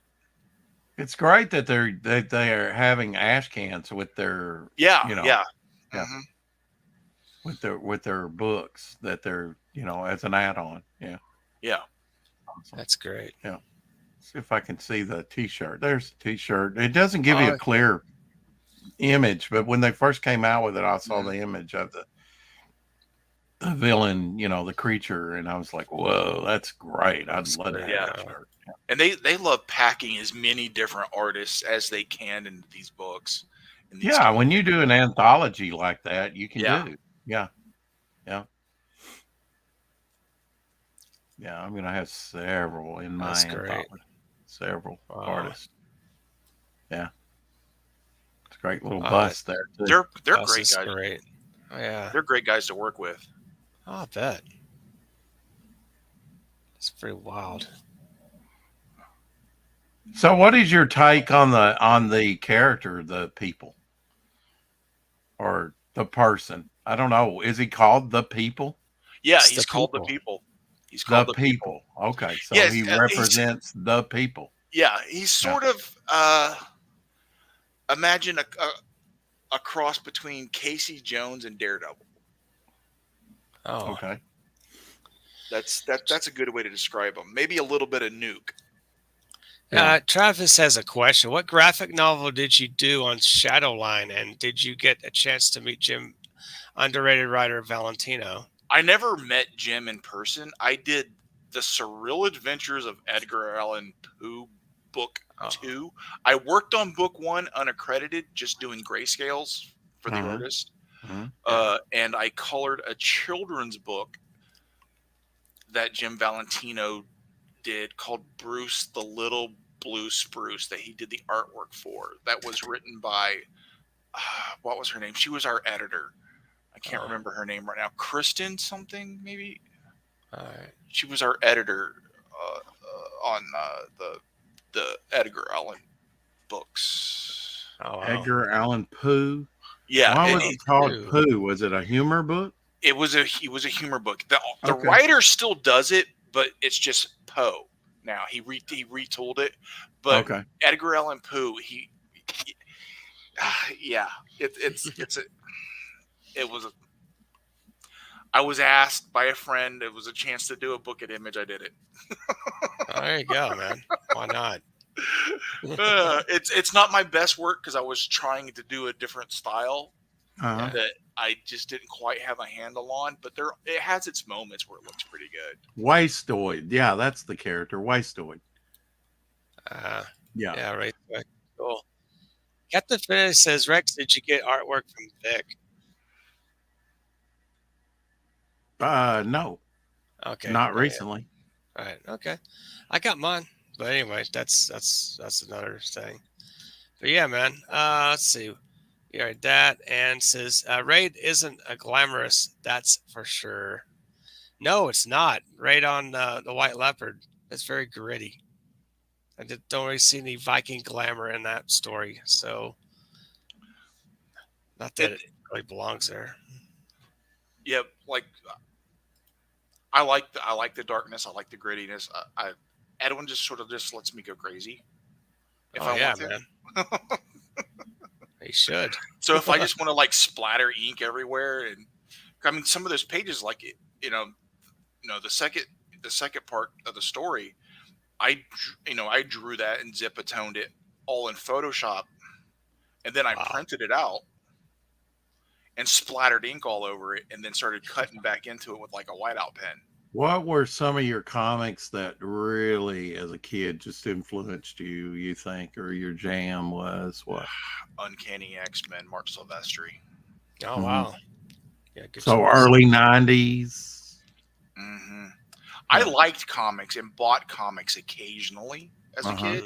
It's great that they are having ash cans with their Mm-hmm. with their books that they're as an add-on. Yeah. Awesome. That's great. Yeah. See if I can see the T-shirt. There's the T-shirt. It doesn't give you a clear image, but when they first came out with it, I saw the image of the villain, the creature, and I was like, "Whoa, that's great! I'd love to have that shirt." Yeah. And they love packing as many different artists as they can into these books. When you do an anthology like that, you can do. Yeah. I'm gonna have several in my anthology. Several artists. Yeah, it's a great little bust there too. They're great guys. Great. Oh, yeah, they're great guys to work with. Oh, I bet. It's pretty wild. So, what is your take on the character, the people, or the person? I don't know. Is he called the people? Yeah, he's called the people. He's called the people. Okay, so he represents the people. Yeah, he's sort of imagine a cross between Casey Jones and Daredevil. Oh, okay. That's a good way to describe him. Maybe a little bit of Nuke. Travis has a question. What graphic novel did you do on Shadowline, and did you get a chance to meet Jim, underrated writer Valentino? I never met Jim in person. I did the Surreal Adventures of Edgar Allan Poe book 2. I worked on book 1 unaccredited, just doing grayscales for the artist. And I colored a children's book that Jim Valentino did called Bruce the Little Blue Spruce that he did the artwork for. That was written by, what was her name? She was our editor. I can't remember her name right now. Kristen something, maybe? All right. She was our editor on the Edgar Allan books. Edgar Allan Poe? Yeah, Why was it called Ooh. Pooh? Was it a humor book? it was a humor book. The Okay. writer still does it, but it's just Poe now. He retooled it, but Okay. Edgar Allan Poe, yeah, it was. I was asked by a friend. It was a chance to do a book at Image. I did it. Oh, there you go, man. Why not? It's not my best work because I was trying to do a different style Uh-huh. that I just didn't quite have a handle on. But it has its moments where it looks pretty good. Wastoid. Yeah, that's the character. Wastoid. Yeah. Yeah, right. Cool. Captain Finish says, Rex, did you get artwork from Vic? No, Okay. not yeah. recently. Right. Okay. I got mine. But anyway, that's another thing. But yeah, man. Let's see. You heard that, and says Raid isn't a glamorous. That's for sure. No, it's not. Raid on the White Leopard. It's very gritty. I don't really see any Viking glamour in that story. So, not that it really belongs there. Yeah, like I like the darkness. I like the grittiness. Edwin just sort of just lets me go crazy if I want to. Man. He should. So if I just want to like splatter ink everywhere, and I mean some of those pages, like the second part of the story, I drew that and zip-a-toned it all in Photoshop, and then I printed it out and splattered ink all over it, and then started cutting back into it with like a whiteout pen. What were some of your comics that really, as a kid, just influenced you, you think, or your jam was what? Uncanny X-Men, Mark Silvestri. Oh, wow. Yeah, good So choice. early 90s. Mm-hmm. I liked comics and bought comics occasionally as a kid.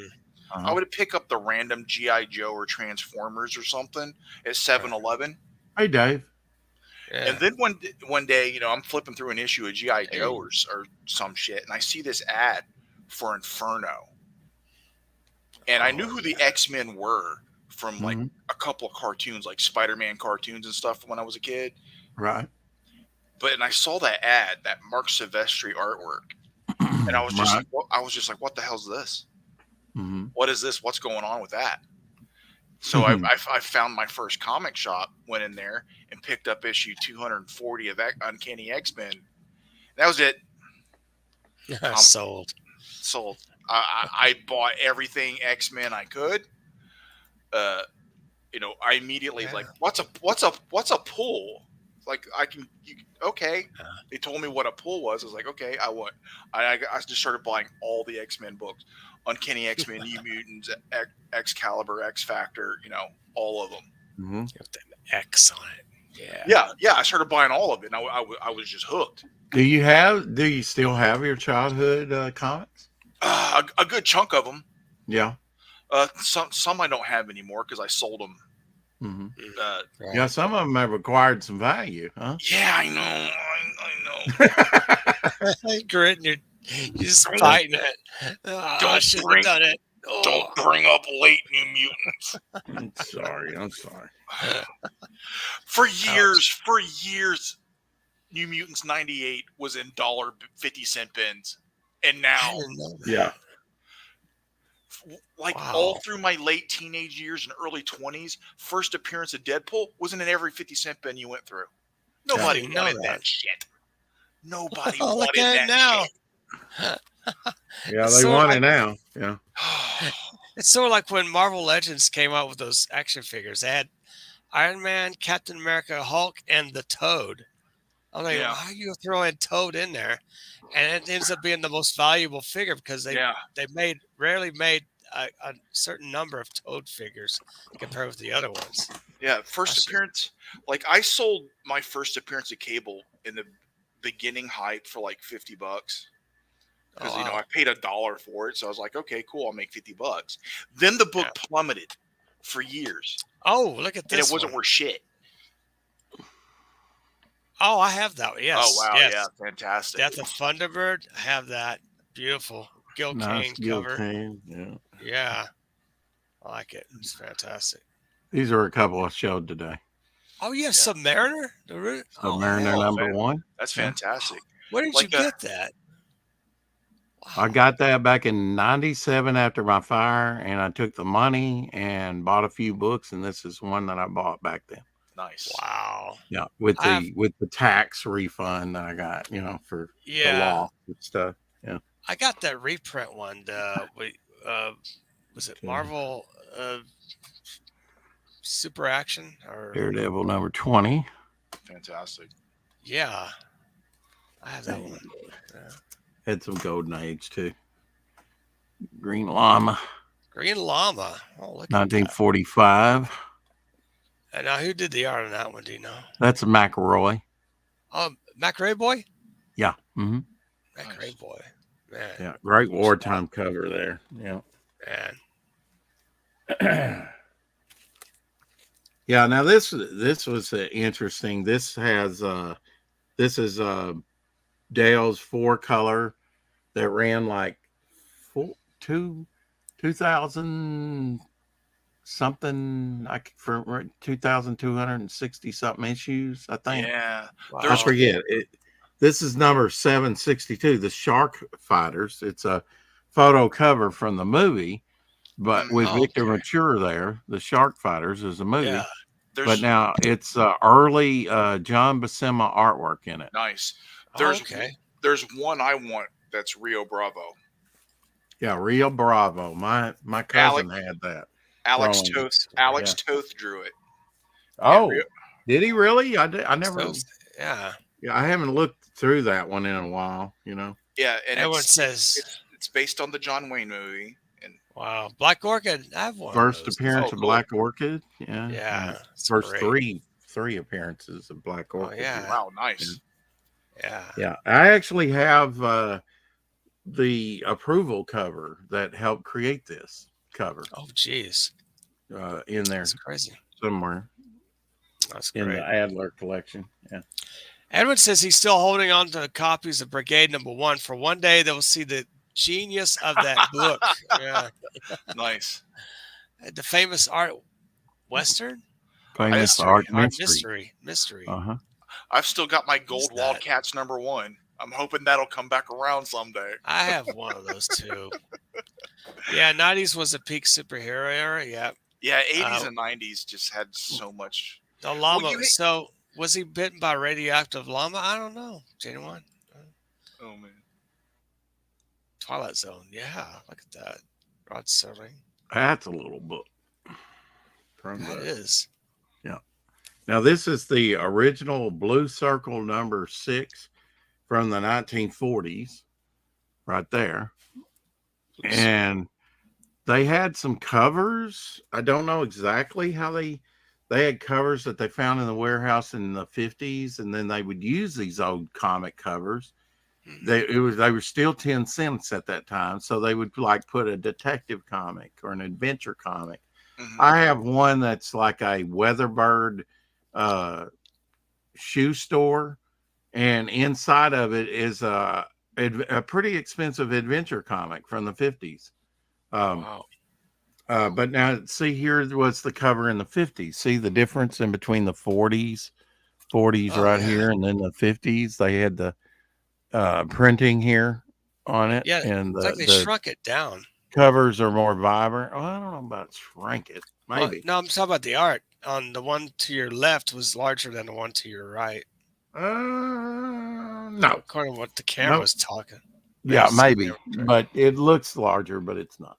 I would pick up the random G.I. Joe or Transformers or something at 7-Eleven. Hey, Dave. Yeah. And then one day, I'm flipping through an issue of G.I. Joe or some shit, and I see this ad for Inferno. And I knew who the X-Men were from like a couple of cartoons, like Spider-Man cartoons and stuff when I was a kid. Right. And I saw that ad, that Mark Silvestri artwork, and I was just like, what the hell's this? What is this? What's going on with that? So I found my first comic shop, went in there and picked up issue 240 of Uncanny X-Men. That was it. Sold. I bought everything X-Men I could. I immediately like, what's a pull? Like okay. They told me what a pull was. I was like, okay, I just started buying all the X-Men books. Uncanny X-Men, New Mutants, Excalibur, X Factor, all of them. You have the X on it. Yeah. I started buying all of it, and I was just hooked. Do you still have your childhood comics? A good chunk of them. Yeah. Some I don't have anymore because I sold them. Yeah, some of them have acquired some value, huh? Yeah, I know. Grit, you're just fighting it. I should have done it. Don't bring up late New Mutants. I'm sorry. For years, New Mutants 98 was in $1.50 bins, and now, all through my late teenage years and early 20s, first appearance of Deadpool wasn't in every 50-cent bin you went through. Nobody wanted that shit. Nobody wanted that now. shit. Yeah, they want it now. Yeah. It's sort of like when Marvel Legends came out with those action figures. They had Iron Man, Captain America, Hulk, and the Toad. I'm like, how are you throwing Toad in there? And it ends up being the most valuable figure because they rarely made a certain number of Toad figures compared with the other ones. Yeah, first appearance. Like I sold my first appearance of Cable in the beginning hype for like $50 because I paid $1 for it, so I was like, okay, cool, I'll make $50. Then the book plummeted for years. Oh, look at this! And it wasn't worth shit. Oh, I have that. Yes. Oh wow, yes. yeah, fantastic. Death of Thunderbird. I have that. Beautiful Gil Kane cover. Kane, yeah, I like it. It's fantastic. These are a couple I showed today. Oh, you have Submariner? Submariner hell. number one. That's Yeah. fantastic. Where did you get that? I got that back in '97 after my fire, and I took the money and bought a few books, and this is one that I bought back then. Nice. Wow. Yeah, with the tax refund I got, for the law and stuff. Yeah, I got that reprint one. Was it Marvel Super Action or Daredevil number 20. Fantastic. Yeah, I have that one. Yeah. Had some Golden Age too. Green Llama. Green Llama. Oh, look 1945. And now, who did the art on that one? Do you know? That's a McElroy. McRae Boy? Yeah. Mm-hmm. McRae Boy. Man. Yeah. Great wartime cover there. Yeah. Man. Yeah. Now this was interesting. This is Dale's 4-color that ran like 2,000 something, like for 2,260 something issues, I think. Yeah. Wow. I forget it. This is number 762, the Shark Fighters. It's a photo cover from the movie, but with Victor Mature there. The Shark Fighters is a movie. Yeah. But now it's early John Buscema artwork in it. Nice. There's one I want that's Rio Bravo. Yeah, Rio Bravo. My cousin had that. Alex Toth drew it. Oh, did he really? I never. Yeah. Yeah, I haven't looked through that one in a while. Yeah, and everyone says it's based on the John Wayne movie. And wow, Black Orchid. I have one. First appearance of Black Orchid. Yeah. Yeah. First three appearances of Black Orchid. Oh, yeah. Wow, nice. Yeah. Yeah, I actually have the approval cover that helped create this cover. Oh, geez. In there. That's crazy. Somewhere. That's in great. the Adler collection. Yeah. Edwin says he's still holding on to copies of Brigade Number 1. For one day, they'll see the genius of that book. Yeah. Nice. The famous art Western? Famous art mystery. Uh-huh. I've still got my gold Wildcats number 1. I'm hoping that'll come back around someday. I have one of those too. Yeah, 90s was a peak superhero era. Yeah. Yeah, 80s and 90s just had so much. The llama. So was he bitten by a radioactive llama? I don't know. Genuine. Oh man. Twilight Zone. Yeah, look at that. Rod Serling. That's a little book. That is. Yeah. Now this is the original Blue Circle number 6 from the 1940s, right there. And they had some covers. I don't know exactly how they had covers that they found in the warehouse in the 50s, and then they would use these old comic covers. They were still 10 cents at that time, so they would like put a detective comic or an adventure comic. Mm-hmm. I have one that's like a Weatherbird shoe store, and inside of it is a pretty expensive adventure comic from the 50s. Wow. But now see, here was the cover in the 50s. See the difference in between the 40s right here, and then the 50s. They had the printing here on it. Yeah, and it's like they shrunk it down. Covers are more vibrant. Well, I don't know about shrink it. Maybe. No, I'm talking about the art. On the one to your left was larger than the one to your right. No. According to what the camera was talking. Yeah, maybe. But it looks larger, but it's not.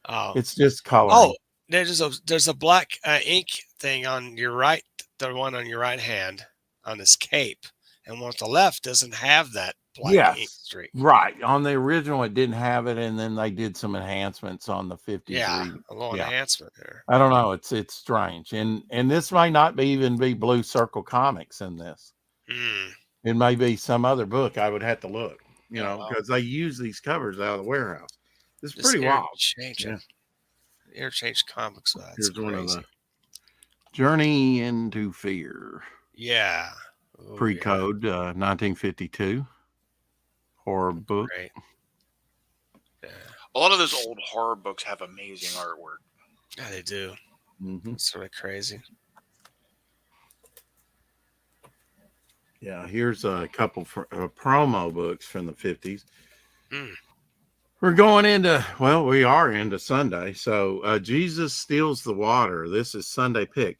Oh. It's just color. Oh, there's a black ink thing on your right, the one on your right hand on this cape. And one on the left doesn't have that black ink streak. Right. On the original, it didn't have it, and then they did some enhancements on the 50s. Yeah, a little enhancement there. I don't know. It's strange. And this might not even be Blue Circle Comics in this. It may be some other book. I would have to look, because they use these covers out of the warehouse. It's pretty wild. Interchange comics. Here's crazy. One of the Journey into Fear. Yeah. Pre-code 1952 horror book. Great. Yeah. A lot of those old horror books have amazing artwork. Yeah, they do. Mm-hmm. It's sort of crazy. Yeah, here's a couple promo books from the 50s. Mm. We're going into, well, we are into Sunday. So Jesus Steals the Water. This is Sunday pick.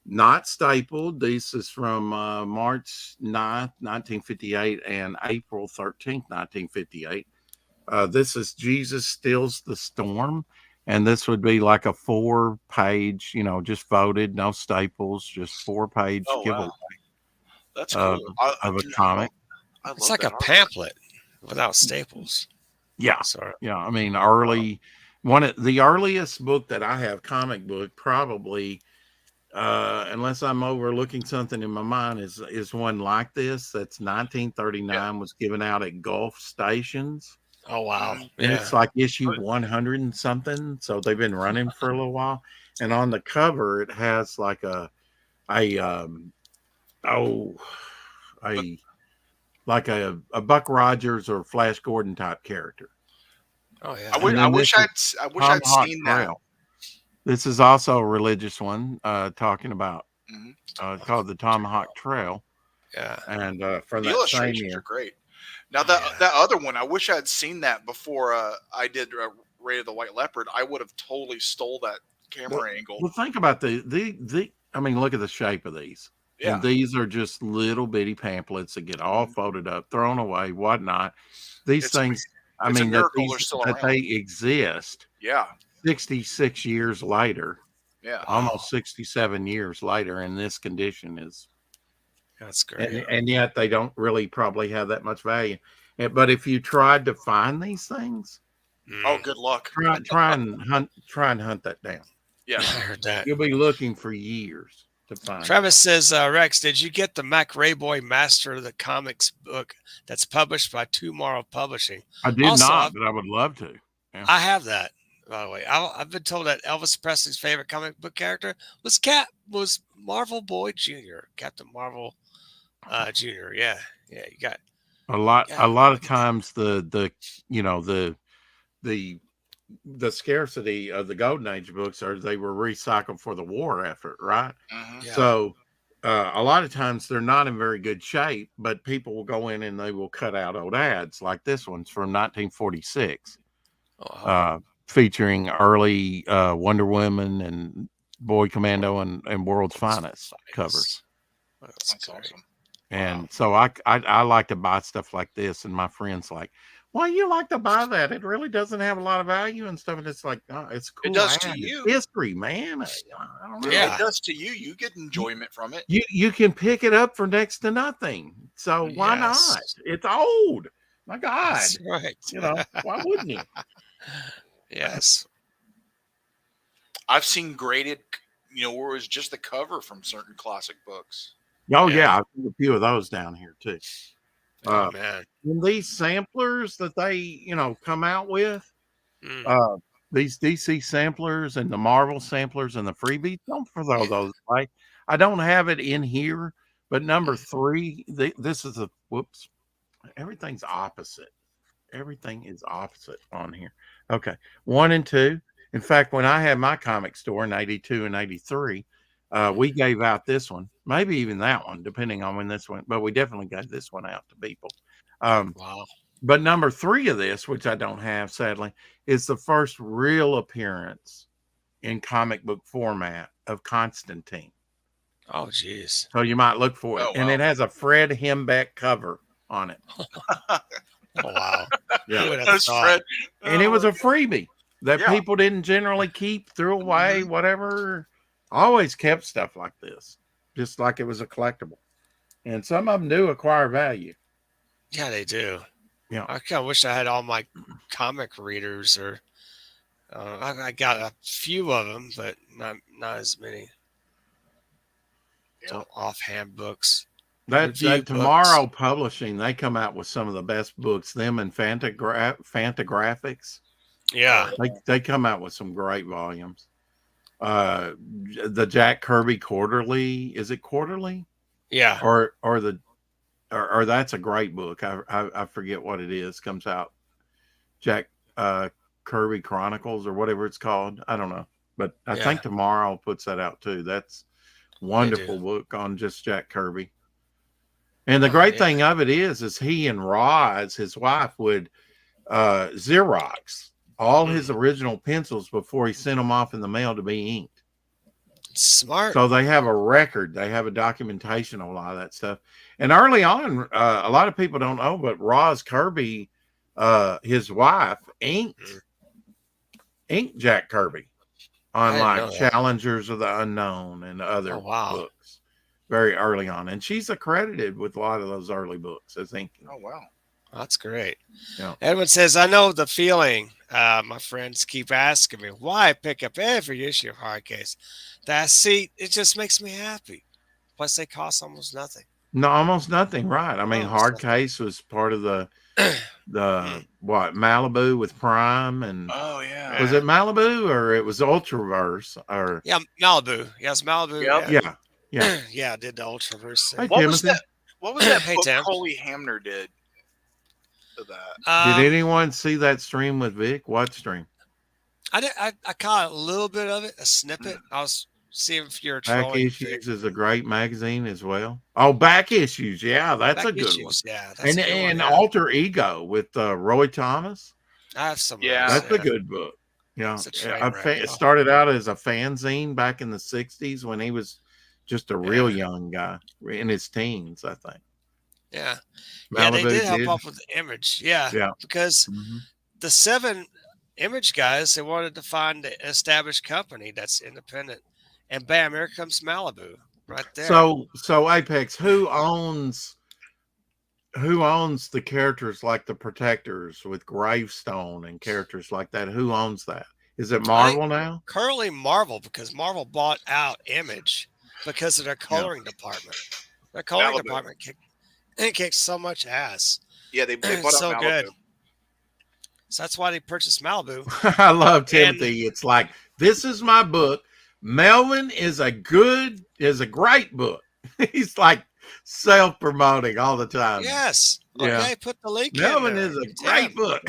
Not stapled. This is from March 9th, 1958 and April 13th, 1958. This is Jesus Steals the Storm. And this would be like a 4-page, just voted, no staples, just 4-page Oh giveaway wow, that's of, cool. of a comic. I It's love like that a artwork. pamphlet without staples. Yeah. Sorry. Yeah. I mean, early, one of the earliest book that I have, comic book, probably, unless I'm overlooking something in my mind, is one like this. That's 1939, was given out at Gulf Stations. Oh wow. Mhm. And Yeah. it's like issue 100 and something. So they've been running for a little while. And on the cover, it has like a oh a like a Buck Rogers or Flash Gordon type character. Oh yeah. And then this is I wish I'd Tomahawk seen that. Trail. This is also a religious one, talking about Mhm. called the Tomahawk Trail, Yeah. and from The that same illustrations are year. great. Now Yeah. that other one, I wish I'd seen that before I did Raid of the White Leopard. I would have totally stole that Well, camera angle. well, think about the. I mean, look at the shape of these. Yeah. And these are just little bitty pamphlets that get all folded up, thrown away, whatnot. These It's a- things, I it's a mean, miracle they're still that around. they exist Yeah. 66 years later, Yeah. almost 67 years later, in this condition is, That's great. and yet they don't really probably have that much value. But if you tried to find these things, Oh, good luck. try and hunt that down. Yeah. I heard that. You'll be looking for years to find. Travis says, Rex, did you get the Mac Rayboy Master of the Comics book that's published by Tomorrow Publishing? I did Also, not, but I would love to. Yeah. I have that, by the way. I've been told that Elvis Presley's favorite comic book character was Marvel Boy Jr., Captain Marvel Jr. Yeah, you got A lot yeah, of times the the scarcity of the Golden Age books are they were recycled for the war effort, right? Mhm. yeah. So a lot of times they're not in very good shape, but people will go in and they will cut out old ads, like this one's from 1946, Oh, featuring early Wonder Woman and Boy Commando and World's Finest covers. That's That's great. awesome. And so I like to buy stuff like this, and my friends like, why you like to buy that? It really doesn't have a lot of value and stuff. And it's like, oh, it's a cool. It does to ad. It's you. history, man. I don't know. Yeah. It does to you. You get enjoyment from it. You can pick it up for next to nothing. So why Yes. not? It's old. My God. That's right. Why wouldn't you? Yes. I've seen graded, where it was just the cover from certain classic books. Oh Yeah. yeah, I've seen a few of those down here too. Oh man. And these samplers that they, come out with, Mm. these DC samplers and the Marvel samplers and the freebies, don't throw those away. I don't have it in here, but number 3, this is a whoops. Everything's opposite. Everything is opposite on here. Okay, 1 and 2. In fact, when I had my comic store in 82 and 83, we gave out this one, maybe even that one, depending on when this went, but we definitely gave this one out to people. Wow. But number 3 of this, which I don't have, sadly, is the first real appearance in comic book format of Constantine. Oh jeez. So you might look for it. Oh, And wow. it has a Fred Hembeck cover on it. Oh wow. Yeah. Who would have That's thought? Fred. And it was a freebie that Yeah. people didn't generally keep, threw away, whatever. I always kept stuff like this, just like it was a collectible. And some of them do acquire value. Yeah, they do. Yeah. I kind of wish I had all my comic readers, or I got a few of them, but not as many. Yeah. So offhand books. That Review Tomorrow Publishing, they come out with some of the best books. Them and Fantagraphics, Yeah. they come out with some great volumes. The Jack Kirby Quarterly, is it Quarterly? Yeah. Or that's a great book. I forget what it is. Comes out Jack Kirby Chronicles or whatever it's called. I don't know, but I think Tomorrow puts that out too. That's wonderful book on just Jack Kirby. And the Oh, great yeah. thing of it is he and Roz, his wife, would Xerox all his original pencils before he sent them off in the mail to be inked. Smart. So they have a record, they have a documentation of a lot of that stuff. And early on, a lot of people don't know, but Roz Kirby, his wife, inked Jack Kirby on I didn't know like that. Challengers of the Unknown and Oh, other wow. books very early on. And she's accredited with a lot of those early books as inking. Oh wow. That's great. Yeah. Edwin says, I know the feeling. My friends keep asking me why I pick up every issue of Hardcase. That seat, it just makes me happy. Plus, they cost almost nothing. No, almost nothing, right? I mean, Almost Hard nothing. Case was part of the what, Malibu with Prime, and Oh yeah. was it Malibu or it was Ultraverse or Yeah, Malibu. Yes, Malibu. Yep. yeah. Yeah, I did the Ultraverse Hey, thing. What was Timothy. that? What was that Hey, book Tim. Coley Hamner did to that? Did anyone see that stream with Vic? What stream? I caught a little bit of it, a snippet. I was seeing if you're Back trolling. Issues is a great magazine as well. Oh, Back Issues, yeah, that's Back a good one. issues, yeah. That's And a good one, yeah. Alter Ego with Roy Thomas. I have some. Yeah. of That's those, a good book. Yeah, It's a train wreck, it started out as a fanzine back in the '60s when he was just a real young guy in his teens, I think. Yeah. Yeah, they Malibu did help up with the Image. Yeah. Yeah. Because Mhm. the 7 Image guys, they wanted to find an established company that's independent. And bam, here comes Malibu right there. So Apex, who owns the characters like the Protectors with Gravestone and characters like that? Who owns that? Is it Marvel now? Currently Marvel, because Marvel bought out Image because of their coloring department. Their coloring Malibu. department kicked so much ass. Yeah, they bought It's so out Malibu. good. So that's why they purchased Malibu. I love Timothy. It's like, this is my book. Melvin is a great book. He's like self-promoting all the time. Yes. Yeah. Okay, put the link Melvin in there. is a great book.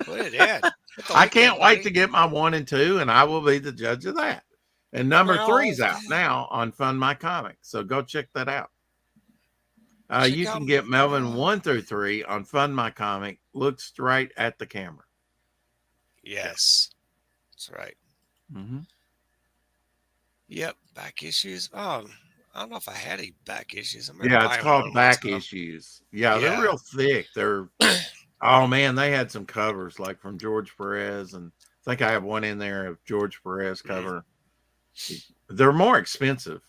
Put it in. Put the I link in, can't wait buddy. to get my 1 and 2, and I will be the judge of that. And number Well, 3's out now on Fund My Comics, so go check that out. You Check can out- get Melvin 1 through 3 on Fund My Comic. Look straight at the camera. Yes. That's right. Mm-hmm. Yep. Back issues. Oh, I don't know if I had any back issues. Yeah, it's called Back Issues. Yeah, they're real thick. They're oh man, they had some covers like from George Perez, and I think I have one in there of George Perez cover. They're more expensive.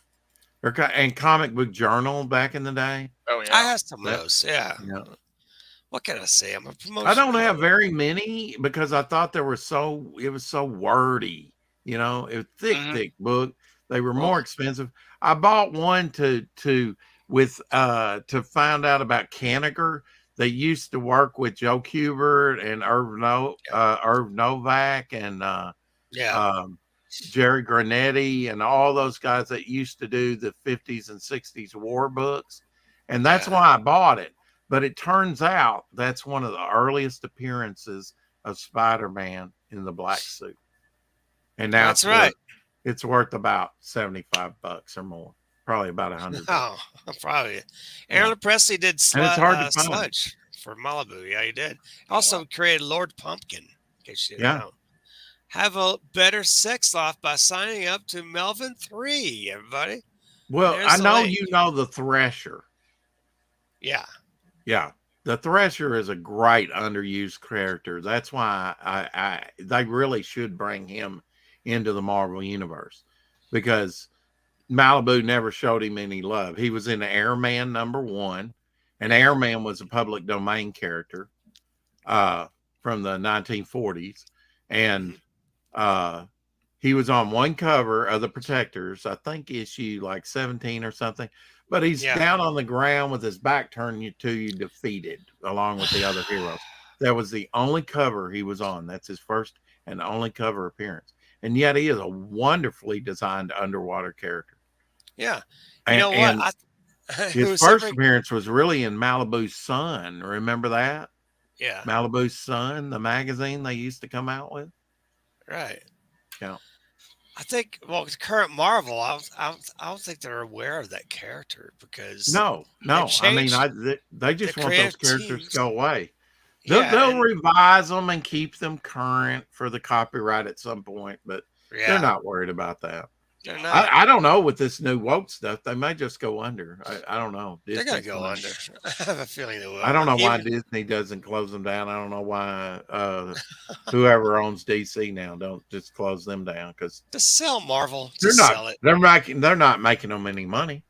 And Comic Book Journal back in the day. Oh yeah. I have some of those. Yeah. Yeah. What can I say? I'm a promotion. I don't have very many because I thought it was so wordy. You know, it was thick book. They were more expensive. I bought one to find out about Kanigher. They used to work with Joe Kubert and Irv Novak and Jerry Granetti and all those guys that used to do the 50s and 60s war books. And that's why I bought it. But it turns out that's one of the earliest appearances of Spider-Man in the black suit. And now That's right. It's worth about $75 or more. Probably about $100. Oh, probably. Aaron Presley did And it's hard to find. Sludge for Malibu. Yeah, he did. Also created Lord Pumpkin, in case you didn't know. Have a better sex life by signing up to Melvin 3, everybody. Well, There's I the know link. you know the Thresher. Yeah. Yeah. The Thresher is a great underused character. That's why they really should bring him into the Marvel Universe, because Malibu never showed him any love. He was in Airman #1, and Airman was a public domain character from the 1940s. And he was on one cover of the Protectors, I think issue like 17 or something, but he's down on the ground with his back turned to you, defeated, along with the other heroes. That was the only cover he was on. That's his first and only cover appearance. And yet he is a wonderfully designed underwater character. Yeah. And, you know what? His first appearance was really in Malibu's Sun. Remember that? Yeah. Malibu's Sun, the magazine they used to come out with. Right. Yeah. I think, well, the current Marvel, I don't think they're aware of that character because No, they've no. I mean, changed they the just want those creative characters to teams. go away. Yeah, They'll and revise them and keep them current for the copyright at some point, but they're yeah, not worried about that. they're not. I don't know with this new woke stuff. They may just go under. I don't know. They're gonna Disney's go gonna. under. I have a feeling they I will. don't know why Even Disney doesn't close them down. I don't know why whoever owns DC now don't just close them down because to sell Marvel, they're just not. sell it. They're not making them any money.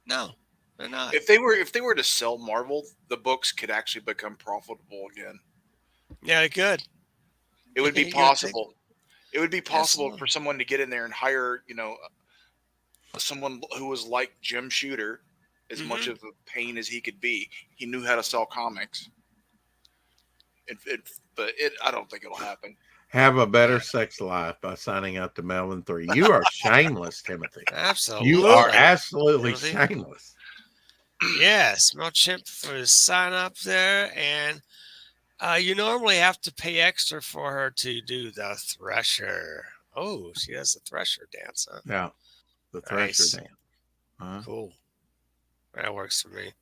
No, they're not. If they were to sell Marvel, the books could actually become profitable again. Yeah, they could. It would be You would think. possible. It would be possible Absolutely. for someone to get in there and hire, someone who was like Jim Shooter, as much of a pain as he could be. He knew how to sell comics. I don't think it'll happen. Have a better sex life by signing up to Melvin 3. You are shameless, Timothy. Absolutely. You are absolutely Timothy. shameless. Yes, MailChimp for sign up there, and you normally have to pay extra for her to do the Thresher. Oh, she does the Thresher dance, huh? Yeah, the Thresher Nice. dance. Huh? Cool. That works for me.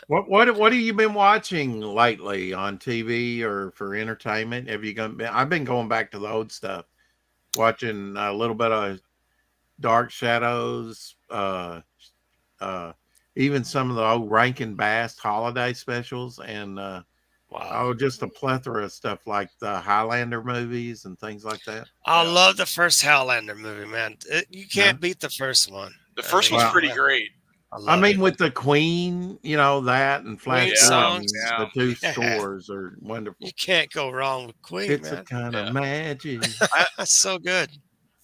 What have you been watching lately on TV or for entertainment? Have you gone? I've been going back to the old stuff, watching a little bit of Dark Shadows, even some of the old Rankin Bass holiday specials, and Wow. just a plethora of stuff like the Highlander movies and things like that. I love the first Highlander movie, man. You can't beat the first one. The first one's pretty great. I mean, with the Queen, that and Flash Queen Gordon, songs. the two Yeah. scores are wonderful. You can't go wrong with Queen, It's man. a kind of magic. That's so good.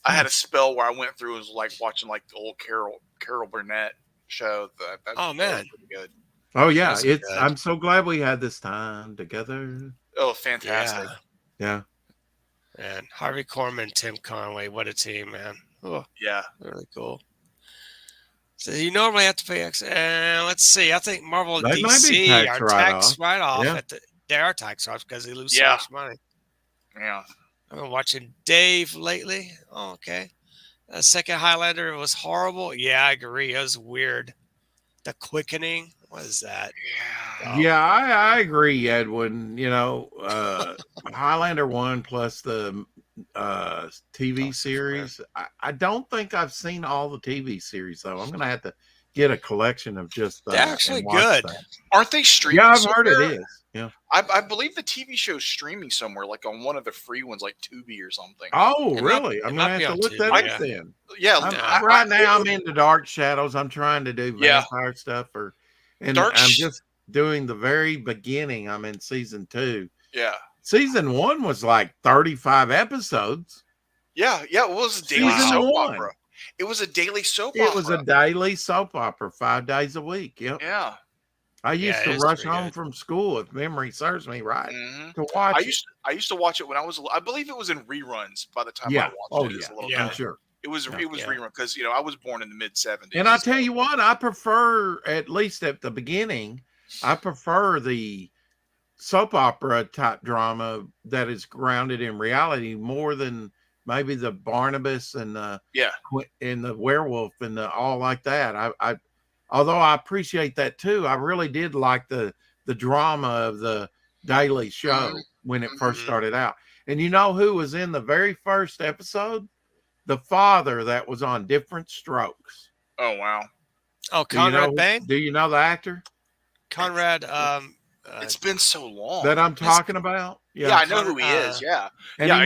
I had a spell where I went through and was like watching like the old Carol Burnett show. Oh, man. Pretty good. Oh yeah, Those are it's. good. I'm so glad we had this time together. Oh, fantastic. Yeah. Man, Harvey Korman, Tim Conway, what a team, man. Oh, Yeah. really cool. So you normally have to pay extra. Let's see. I think Marvel and They might be DC tax are write-off. tax write-off. Yeah. They are tax write-off because they lose so Yeah. much money. Yeah. I've been watching Dave lately. Oh, okay. The second Highlander was horrible. Yeah, I agree. It was weird. The Quickening. What is that? Yeah, I agree, Edwin. Highlander 1 plus the TV series. I don't think I've seen all the TV series though. I'm gonna have to get a collection of just They're actually and watch good. that. Aren't they streaming? Yeah, I've heard somewhere? it is. Yeah. I believe the TV show's streaming somewhere, like on one of the free ones, like Tubi or something. Oh, It really? might- I'm it gonna might be have to on look that Tubi, up yeah. then. Yeah. Right now, I'm into Dark Shadows. I'm trying to do Yeah. vampire stuff, and Dark I'm Sh- just doing the very beginning. I'm in season 2. Yeah. Season 1 was like 35 episodes. Yeah. Yeah. It was a daily Season soap 1. opera. It was a daily soap opera. It was a daily soap opera, 5 days a week. Yep. Yeah. I used Yeah, it to is rush pretty home good. from school, if memory serves me right, Mhm. to watch I it. used to watch it when I believe it was in reruns by the time I Yeah. watched Oh, it as yeah. a little Yeah. I'm kid. sure. It was Yeah. rerun because I was born in the mid-70s. And I tell you what, I prefer, at least at the beginning, I prefer the soap opera type drama that is grounded in reality more than maybe the Barnabas and the werewolf and the all like that. I although I appreciate that too, I really did like the drama of the Daily Show when it first started out. And you know who was in the very first episode? The father that was on Different Strokes. Oh wow. Oh, Conrad Bain? Do you know the actor? Conrad. It's been so long that I'm talking about? Yeah, I know who he is. Yeah. And Yeah,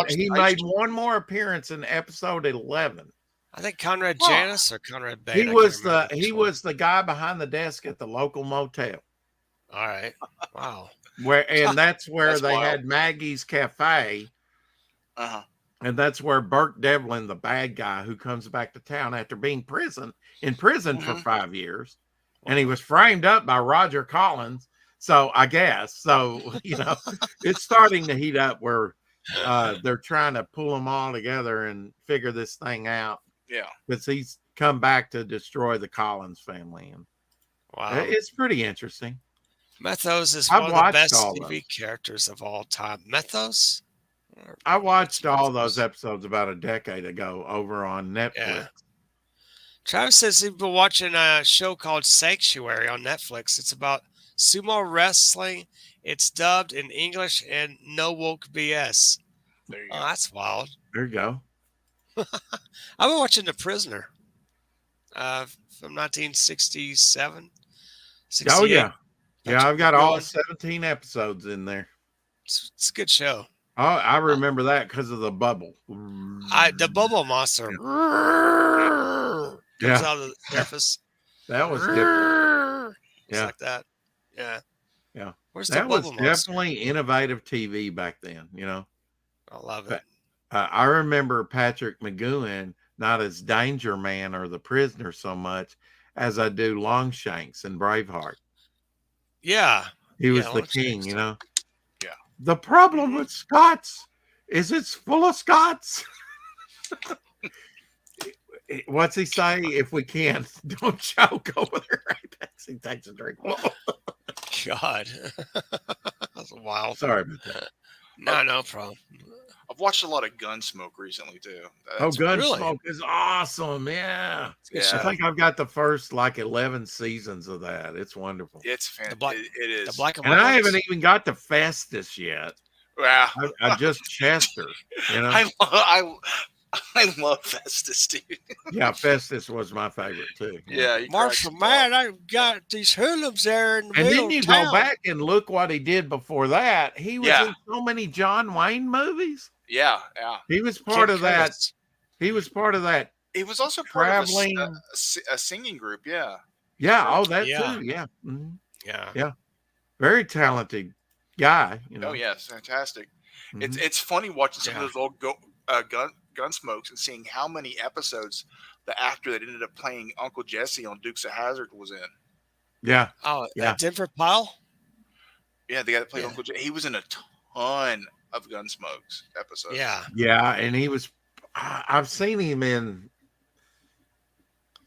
he made one more appearance in episode 11. I think Conrad Janis or Conrad Bain. He was the guy behind the desk at the local motel. All right. Wow. That's where That's they wild. had Maggie's Cafe. Uh-huh. And that's where Burke Devlin, the bad guy who comes back to town after being in prison for 5 years. And he was framed up by Roger Collins. So I guess, it's starting to heat up where they're trying to pull them all together and figure this thing out. Yeah. Because he's come back to destroy the Collins family. And Wow. it's pretty interesting. Mythos is I've one of the watched best all TV those. characters of all time. Mythos? I watched all those episodes about a decade ago over on Netflix. Yeah. Travis says he's been watching a show called Sanctuary on Netflix. It's about sumo wrestling. It's dubbed in English and no woke BS. There you Oh, go. that's wild. There you go. I've been watching The Prisoner from 1967, 68. Oh, yeah. Yeah, Patrick I've got all McGowan. 17 episodes in there. It's a good show. Oh, I remember that because of the bubble. The bubble monster comes Yeah. out of the surface. That was different. It's Yeah. like that. Yeah. Yeah. Where's the That was bubble monster? definitely innovative TV back then, you know. I love it. I remember Patrick McGowan not as Danger Man or the Prisoner so much as I do Longshanks and Braveheart. Yeah. He was the Longshanks. king, you know. Yeah. The problem with Scots is it's full of Scots. What's he say? If we can, don't choke over there. He takes a drink. God. That's wild. Sorry about that. No problem. I've watched a lot of Gunsmoke recently too. Gunsmoke is awesome. Yeah. Yeah. I think I've got the first like 11 seasons of that. It's wonderful. It's fantastic. black- It is. The black and And white I ones? haven't even got to Festus yet. Yeah. I just Chester, you know. I love Festus, dude. Yeah, Festus was my favorite too. Yeah. he Marshall, cracks me up. man, I've got these hoodlums there in the And middle then you of go town. back and look what he did before that. He was Yeah. in so many John Wayne movies. Yeah. Yeah. He was part Kid of that. Curtis. He was part of that. He was also part Traveling- of a singing group. Yeah. Yeah. Oh, that Yeah. too. Yeah. Mhm. Yeah. Very talented guy. You know. Oh yeah, it's fantastic. Mhm. It's funny watching some Yeah. of those old Gunsmokes and seeing how many episodes the actor that ended up playing Uncle Jesse on Dukes of Hazzard was in. Yeah. Oh, Yeah. Denver Pyle? Yeah, the guy that played Yeah. Uncle Jesse. He was in a ton of Gunsmokes episodes. Yeah. Yeah. And he was. I've seen him in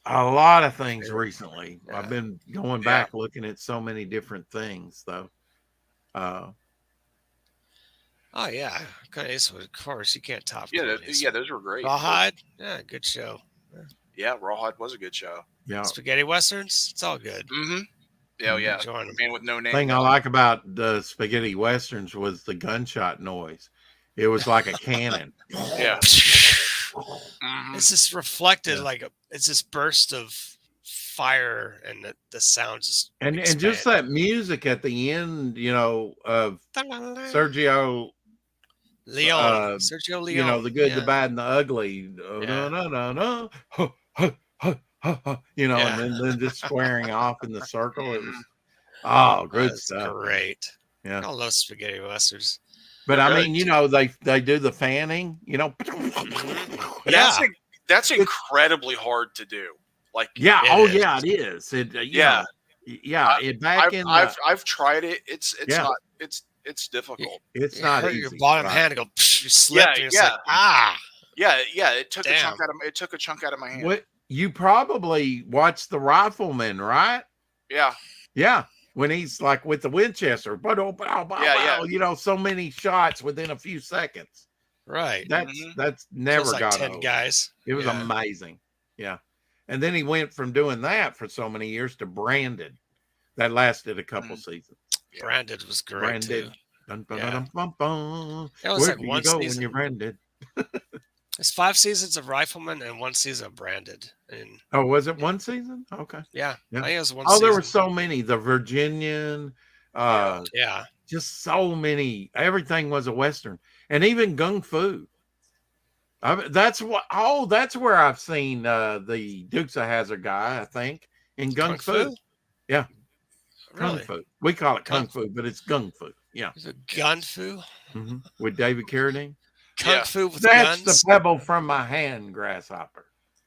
a lot of things recently. Yeah. I've been going back looking at so many different things though. Oh, yeah. Clint Eastwood, of course. You can't top Yeah, Clint Eastwood. those were great. Rawhide? Yeah, good show. Yeah, Rawhide was a good show. Yeah. Spaghetti Westerns? It's all good. Mm-hmm. Yeah, yeah. Enjoying them. Man with no name. Thing I like about the spaghetti westerns was the gunshot noise. It was like a cannon. Yeah. Mhm. It's just reflected Yeah. like it's this burst of fire, and the sounds just And just expand. that music at the end, you know, of Sergio, Leone, Sergio Leone. you know, the good, the yeah. bad, and the ugly. Yeah. No. You know, Yeah. and then just squaring off in the circle. It was good That's stuff. great. Yeah. I love spaghetti westerns. But I Really? mean, you know, they do the fanning, you know. But Yeah. that's incredibly hard to do. Like Yeah. It Oh, is. yeah, it is. It, you Yeah. know, yeah. I've tried it. It's Yeah. not it's difficult. It's You not hurt easy. your bottom right? hand and go. You slip. Yeah, and it's yeah. like, ah. Yeah, it took Damn. a chunk out of my hand. What you probably watched the Rifleman, right? Yeah. Yeah, when he's like with the Winchester, Yeah. you know, so many shots within a few seconds. Right. That's never Feels like got 10 old. guys. It was Yeah. amazing. Yeah, and then he went from doing that for so many years to Branded. That lasted a couple seasons. Branded was great Branded. too. Dun, Yeah. dun, dun, bum, bum. It was Where like do one you go season. when you're branded? It's 5 seasons of Rifleman and 1 season of Branded. And Oh, was it one season? Okay. yeah, Yeah. I think it was 1 Oh, season. there were so many. The Virginian, Yeah. just so many. Everything was a Western, and even Gung Fu. That's where I've seen the Dukes of Hazzard guy. I think in Gung Kung Fu. Fu? Yeah, Really? Kung Fu. We call it Kung Kung Fu, but it's Gung Fu. Yeah, Is it Gun Fu? with David Carradine. Kung Yeah. Fu with That's guns? the pebble from my hand, grasshopper.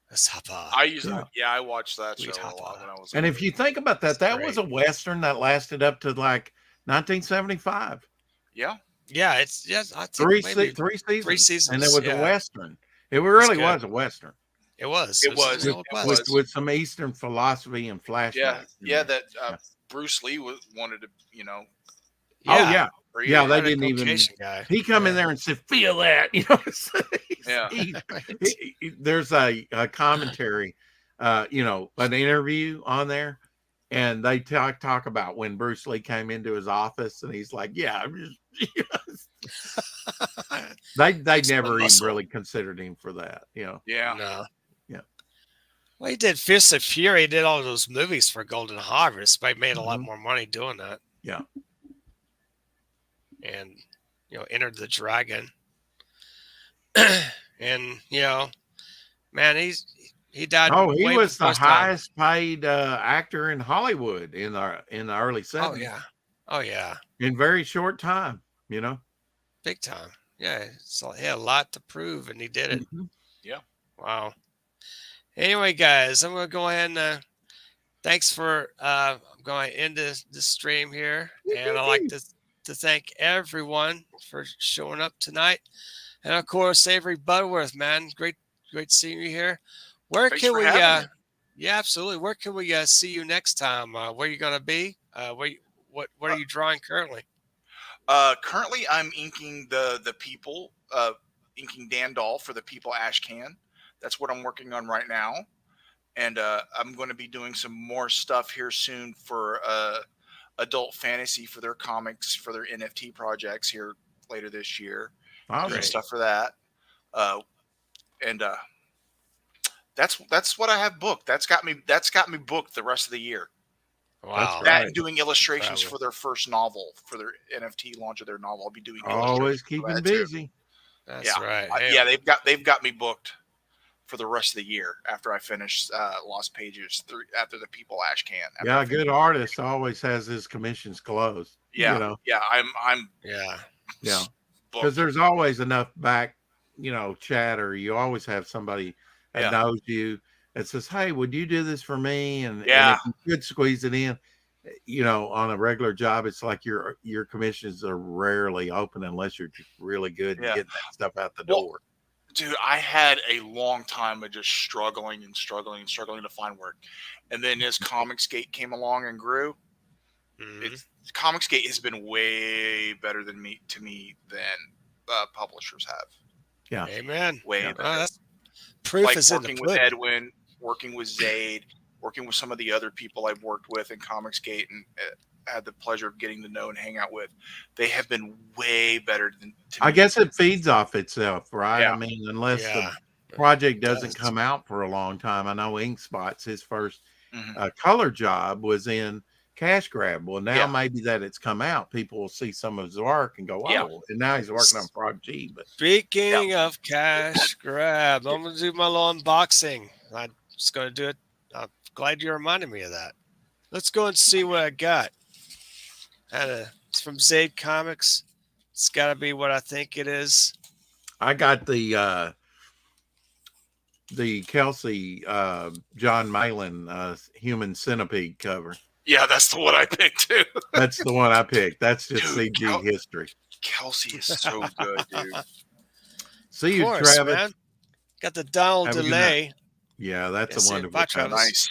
That's Hapa. I watched that show Sweet a Hot lot Pot. when I was And if you think about that, That's that was a Western that lasted up to like 1975. yeah. Yeah, it's I think Three maybe seasons. 3 seasons. And it was yeah. a Western. It really good. was a Western. It was. It was. an old It West. was. With some Eastern philosophy and flashbacks. Yeah. in Yeah, there. that Bruce Lee wanted to, Oh yeah. Or Yeah, you- they What a didn't even. Caucasian guy. He come in Yeah. there and said, "Feel that," you know. Yeah. There's a commentary, an interview on there, and they talk about when Bruce Lee came into his office, and he's like, "Yeah, I'm just." They Some never even muscle. really considered him for that, Yeah. No. Yeah. Well, he did Fist of Fury. He did all those movies for Golden Harvest, but he made a lot Mhm. more money doing that. Yeah. And, Entered the Dragon. And, man, he died Oh, he way was the before his time. highest paid actor in Hollywood in the early Oh, 70s. yeah. Oh, yeah. In very short time, Big time. Yeah. So he had a lot to prove, and he did it. Mhm. Yeah. Wow. Anyway, guys, I'm going to go ahead and thanks for I'm going to end this stream here. And I'd like to thank everyone for showing up tonight. And, of course, Avery Butterworth, man. Great seeing you here. Where Thanks can for we having me. Yeah, absolutely. Where can we see you next time? Where are you going to be? What are you drawing currently? Currently, I'm inking the people, inking Dandol for the People Ash Can. That's what I'm working on right now, and I'm going to be doing some more stuff here soon for Adult Fantasy for their comics, for their NFT projects here later this year. Awesome. Doing Great. stuff for that, and that's what I have booked. That's got me booked the rest of the year. Wow. That Right. and doing illustrations Travel. for their first novel, for their NFT launch of their novel. I'll be doing Always illustrations for keeping that too. busy. That's Yeah. right. Yeah, they've got me booked for the rest of the year after I finish Lost Pages after the People Ash Can. Yeah, a good artist always has his commissions closed. Yeah, yeah, I'm Yeah. Yeah. booked. Because there's always enough back, chatter. You always have somebody that Yeah. knows you that says, "Hey, would you do this for me?" And Yeah. if you could squeeze it in, on a regular job, it's like your commissions are rarely open unless you're just really good at Yeah. getting that stuff out the Well, door. Dude, I had a long time of just struggling to find work, and then as Comicsgate came along and grew, Mhm. Comicsgate has been way better to me than publishers have. Yeah. Amen. Way Yeah. better. Oh, that's proof Like is in the working with pudding. Edwin, working with Zaid, working with some of the other people I've worked with in Comicsgate and had the pleasure of getting to know and hang out with. They have been way better than to I me. guess it feeds off itself, right? Yeah. I mean, unless Yeah. the project doesn't does. come out for a long time. I know Ink Spots, his first Mhm. color job was in Cash Grab. Well, now Yeah. maybe that it's come out, people will see some of his work and go, "Oh!" Yeah. And now he's working on Prod G. But Speaking of Cash Grab, I'm going to do my little unboxing. I'm just going to do it. I'm glad you reminded me of that. Let's go and see what I got. It's from Zaid Comics. It's got to be what I think it is. I got the Kelsey John Malin Human Centipede cover. Yeah, that's the one I picked too. That's the one I picked. That's just Dude, CG history. Kelsey is so good, dude. See Of you, course, Travis. man. Got the Donald Have a good delay. Yeah, that's Yes, a wonderful bye, cover. Travis.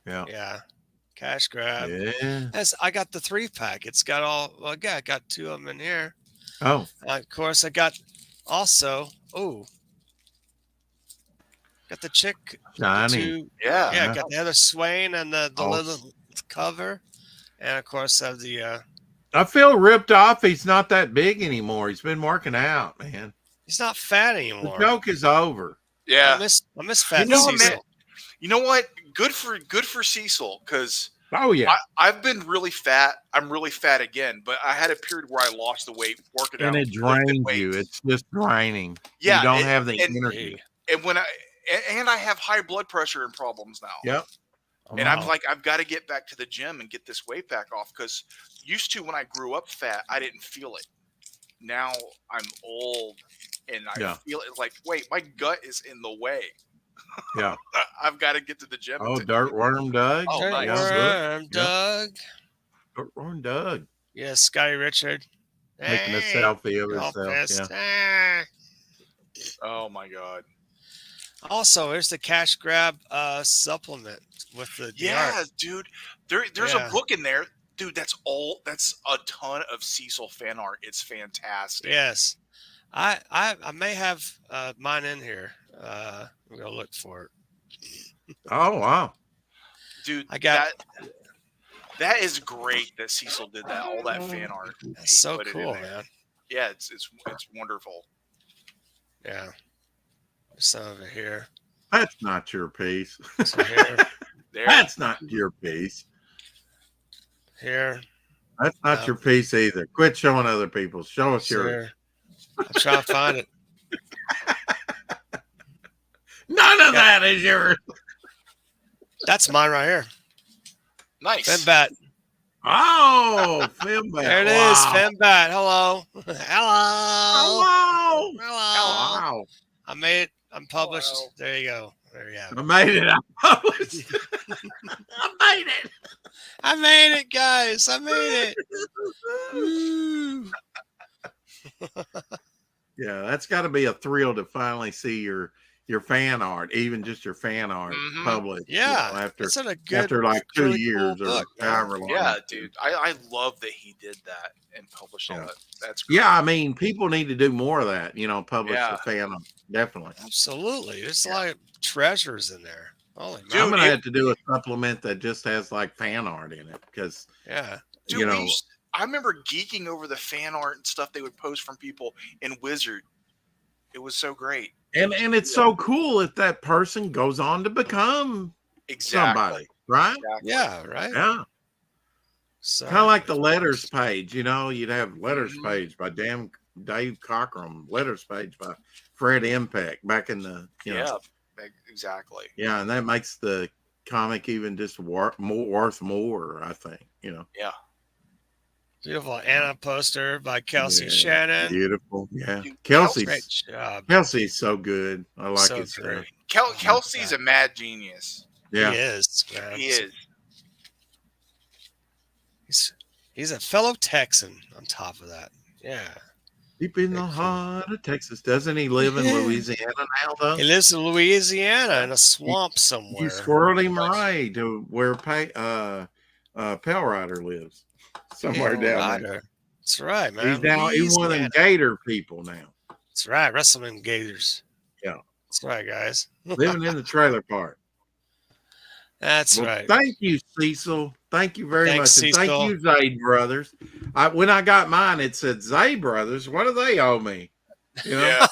Nice. Yeah. Cash Grab. Yeah. I got the 3-pack. It's got I got 2 of them in here. Oh, Of course, I got also, got the chick. shiny. Yeah. Yeah, I got the Heather Swain and the Oh. little cover. And of course, I have the, I feel ripped off. He's not that big anymore. He's been working out, man. he's not fat The anymore. joke is over. Yeah. I miss fat know, Cecil. man, You know what? Good for Cecil, because Oh yeah. I've been really fat. I'm really fat again, but I had a period where I lost the weight working out. And it lifting drains weights. you. It's just draining. Yeah, You don't and- have the and- energy. And when I have high blood pressure and problems now. Yep. And I'm like, I've got to get back to the gym and get this weight back off, because used to, when I grew up fat, I didn't feel it. Now I'm old and I feel it like, wait, my gut is in the way. Yeah. I've got to get to the gym. Oh, Dirtworm Doug. Oh, nice. Dirtworm Yep. Doug. Dirtworm Doug. Yes, Scotty Richard. Making a Hey, selfie of all himself. pissed. Yeah. Oh my God. Also, here's the Cash Grab supplement with the Yeah, art. dude. There's Yeah. a book in there Dude, that's a ton of Cecil fan art. It's fantastic. Yes. I may have mine in here. I'm gonna look for it. Oh wow. Dude, I got that is great that Cecil did that, all that fan art. that's so put it in cool, there. man. Yeah, it's wonderful. Yeah. There's some of it here. That's not your piece. So here, There. That's not your piece. here. That's not No. your piece either. Quit showing other people's. Show us yours. Here. I'm trying to find it. None of that is yours. That's mine right here. Nice. FemBat. Oh, FemBat. There it is. FemBat. Hello. Hello. Hello. Hello. Wow. I made it. I'm published. Hello. There you go. There you have I it. made it. I published. I made it. I made it, guys. I made it. Woo. Yeah, that's got to be a thrill to finally see your fan art, even just your fan art Mhm. published. Yeah. After It's in a good, after like 2 really years cool or book, man. however long. Yeah, dude. I love that he did that and published all Yeah. that. That's great. Yeah, I mean, people need to do more of that. Publish Yeah. the fan art. Definitely. Absolutely. There's Yeah. like treasures in there. Holy Dude, I'm man. gonna have to do a supplement that just has like fan art in it because Yeah. Dude, I remember geeking over the fan art and stuff they would post from people in Wizard. It was so great. and it's so cool if that person goes on to become Exactly. somebody, right? Exactly. Yeah. Right. Yeah. So Kind of like the letters page, you'd have letters Mhm. page by Dave Cockrum, letters page by Fred Impact back in the, Yeah. Exactly. yeah, and that makes the comic even just worth more, I think, Yeah. beautiful Anna poster by Kelsey Yeah, Shannon. beautiful, yeah. Dude, Great job. Kelsey's so good. I like So his stuff. great. Kelsey's a mad genius. Yeah, He is, man. He is. He's a fellow Texan on top of that. Yeah. deep in the Very cool. heart of Texas. Doesn't he live in Yeah. Louisiana now, though? He lives in Louisiana in a swamp somewhere. You squirreled him right to where Pale Rider lives, somewhere Yeah, down there. Rider. That's right, man. He's one of them Louisiana. Gator people now, That's right. Wrestling Gators. Yeah. That's right, guys. living in the trailer park. That's Well, right. thank you, Cecil. Thank you very Thanks, much. And Cecil. thank you, Zayd Brothers. When I got mine, it said Zayd Brothers. What do they owe me? Yeah.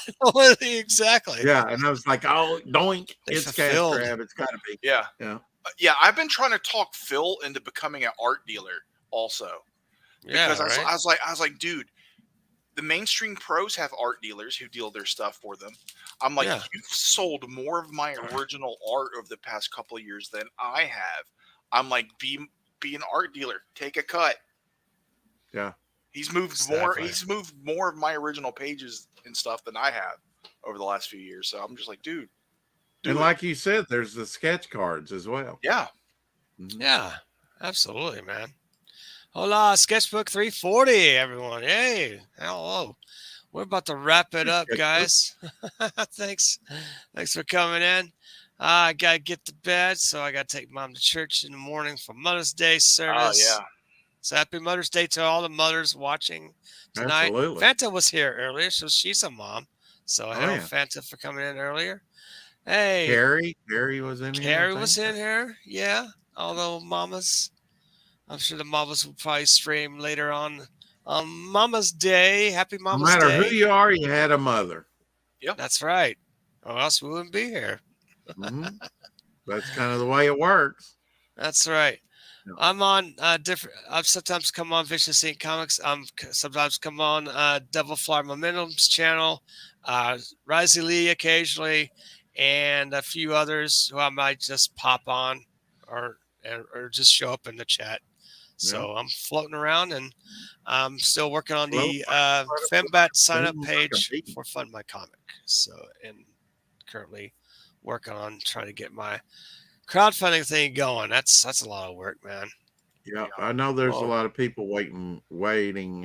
Exactly. Yeah. And I was like, oh, doink. They It's Cash fulfilled. Crab. It's got to be. Yeah. Yeah. Yeah. I've been trying to talk Phil into becoming an art dealer also. Yeah, Because right? I was like, dude, the mainstream pros have art dealers who deal their stuff for them. I'm like, Yeah. you've sold more of my original art over the past couple of years than I have. I'm like, be an art dealer. Take a cut. Yeah. He's moved Exactly. He's moved more of my original pages and stuff than I have over the last few years. So I'm just like, dude. And like you said, there's the sketch cards as well. Yeah. Yeah, absolutely, man. Hola, Sketchbook 340, everyone. Hey, hello. We're about to wrap it up, guys. Thanks for coming in. I got to get to bed, so I got to take Mom to church in the morning for Mother's Day Oh, service. yeah. So happy Mother's Day to all the mothers watching tonight. Absolutely. Fanta was here earlier, so she's a mom. So hello, yeah. Fanta, for coming in earlier. Hey, Carrie was in here. Carrie I was think. in here, yeah. Although mamas, I'm sure the mamas will probably stream later on Mama's Day. Happy No Mama's matter Day. who you are, you had a mother. That's right. Or else we wouldn't be here. Mhm. That's kind of the way it works. That's right. Yeah. I'm on different. I've sometimes come on Vicious Inc. Comics. Sometimes come on Devil Fly Momentum's channel, Risey Lee occasionally, and a few others who I might just pop on or just show up in the chat. So I'm floating around, and I'm still working on the FemBat sign up page for Fund My Comic. So, and currently working on trying to get my crowdfunding thing going. That's a lot of work, man. Yeah, I know there's a lot of people waiting,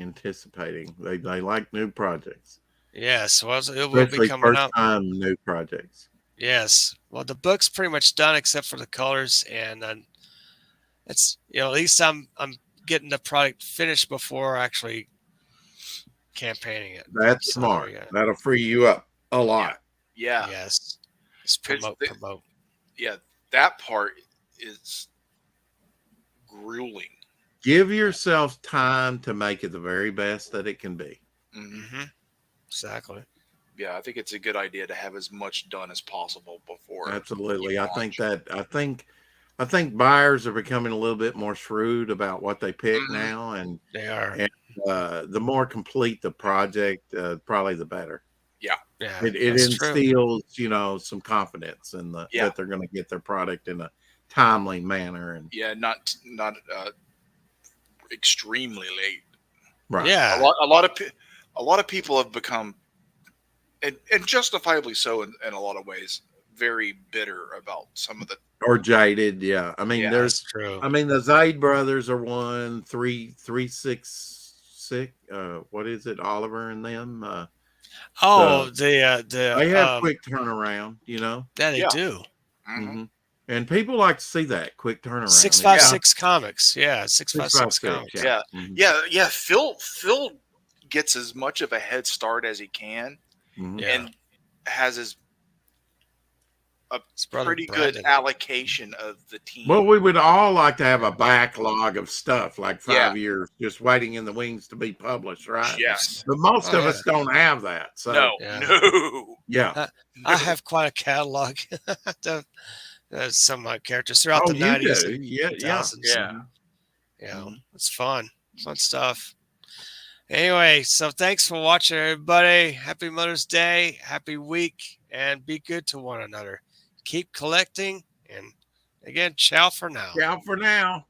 anticipating. They like new projects. Yes, well, it will Especially be coming first out. time new projects. Yes, well, the book's pretty much done except for the colors, and it's at least I'm getting the product finished before actually campaigning it. That's So, smart. yeah. That'll free you up a lot. Yeah. Yes. Just 'Cause promote. Yeah, that part is grueling. Give yourself time to make it the very best that it can be. Mm-hmm. Exactly. Yeah, I think it's a good idea to have as much done as possible before. Absolutely. you I think buyers are becoming a little bit more shrewd about what they pick Mhm. now, and They are. the more complete the project, probably the better. Yeah, It that's true. instills, some confidence in Yeah. that they're going to get their product in a timely manner, and Yeah, not extremely late. right. Yeah. A lot of people have become, and justifiably so in a lot of ways, very bitter about some of the. Or jaded. Yeah. I mean, Yeah, That's true. the Zaid brothers are 366. What is it? Oliver and them. Oh, They have the quick turnaround, yeah, they Yeah. do. Mhm. and people like to see that quick turnaround. 656 comics. Yeah, 656 comics. 656. Yeah. Mhm. Yeah. Phil gets as much of a head start as he can, Mhm. Yeah. and has a His brother pretty good Brandon. allocation of the team. Well, we would all like to have a backlog of stuff like 5 Yeah. years just waiting in the wings to be published, right? Yes. But most Oh, of yeah. us don't have that. So, No. Yeah. No. yeah. I have quite a catalog. Some of my characters throughout Oh, the you 90s do. and Yeah. 2000s. Yeah. You know, it's fun stuff. Anyway, so thanks for watching, everybody. Happy Mother's Day, happy week, and be good to one another. Keep collecting, and again, ciao for now. Ciao for now.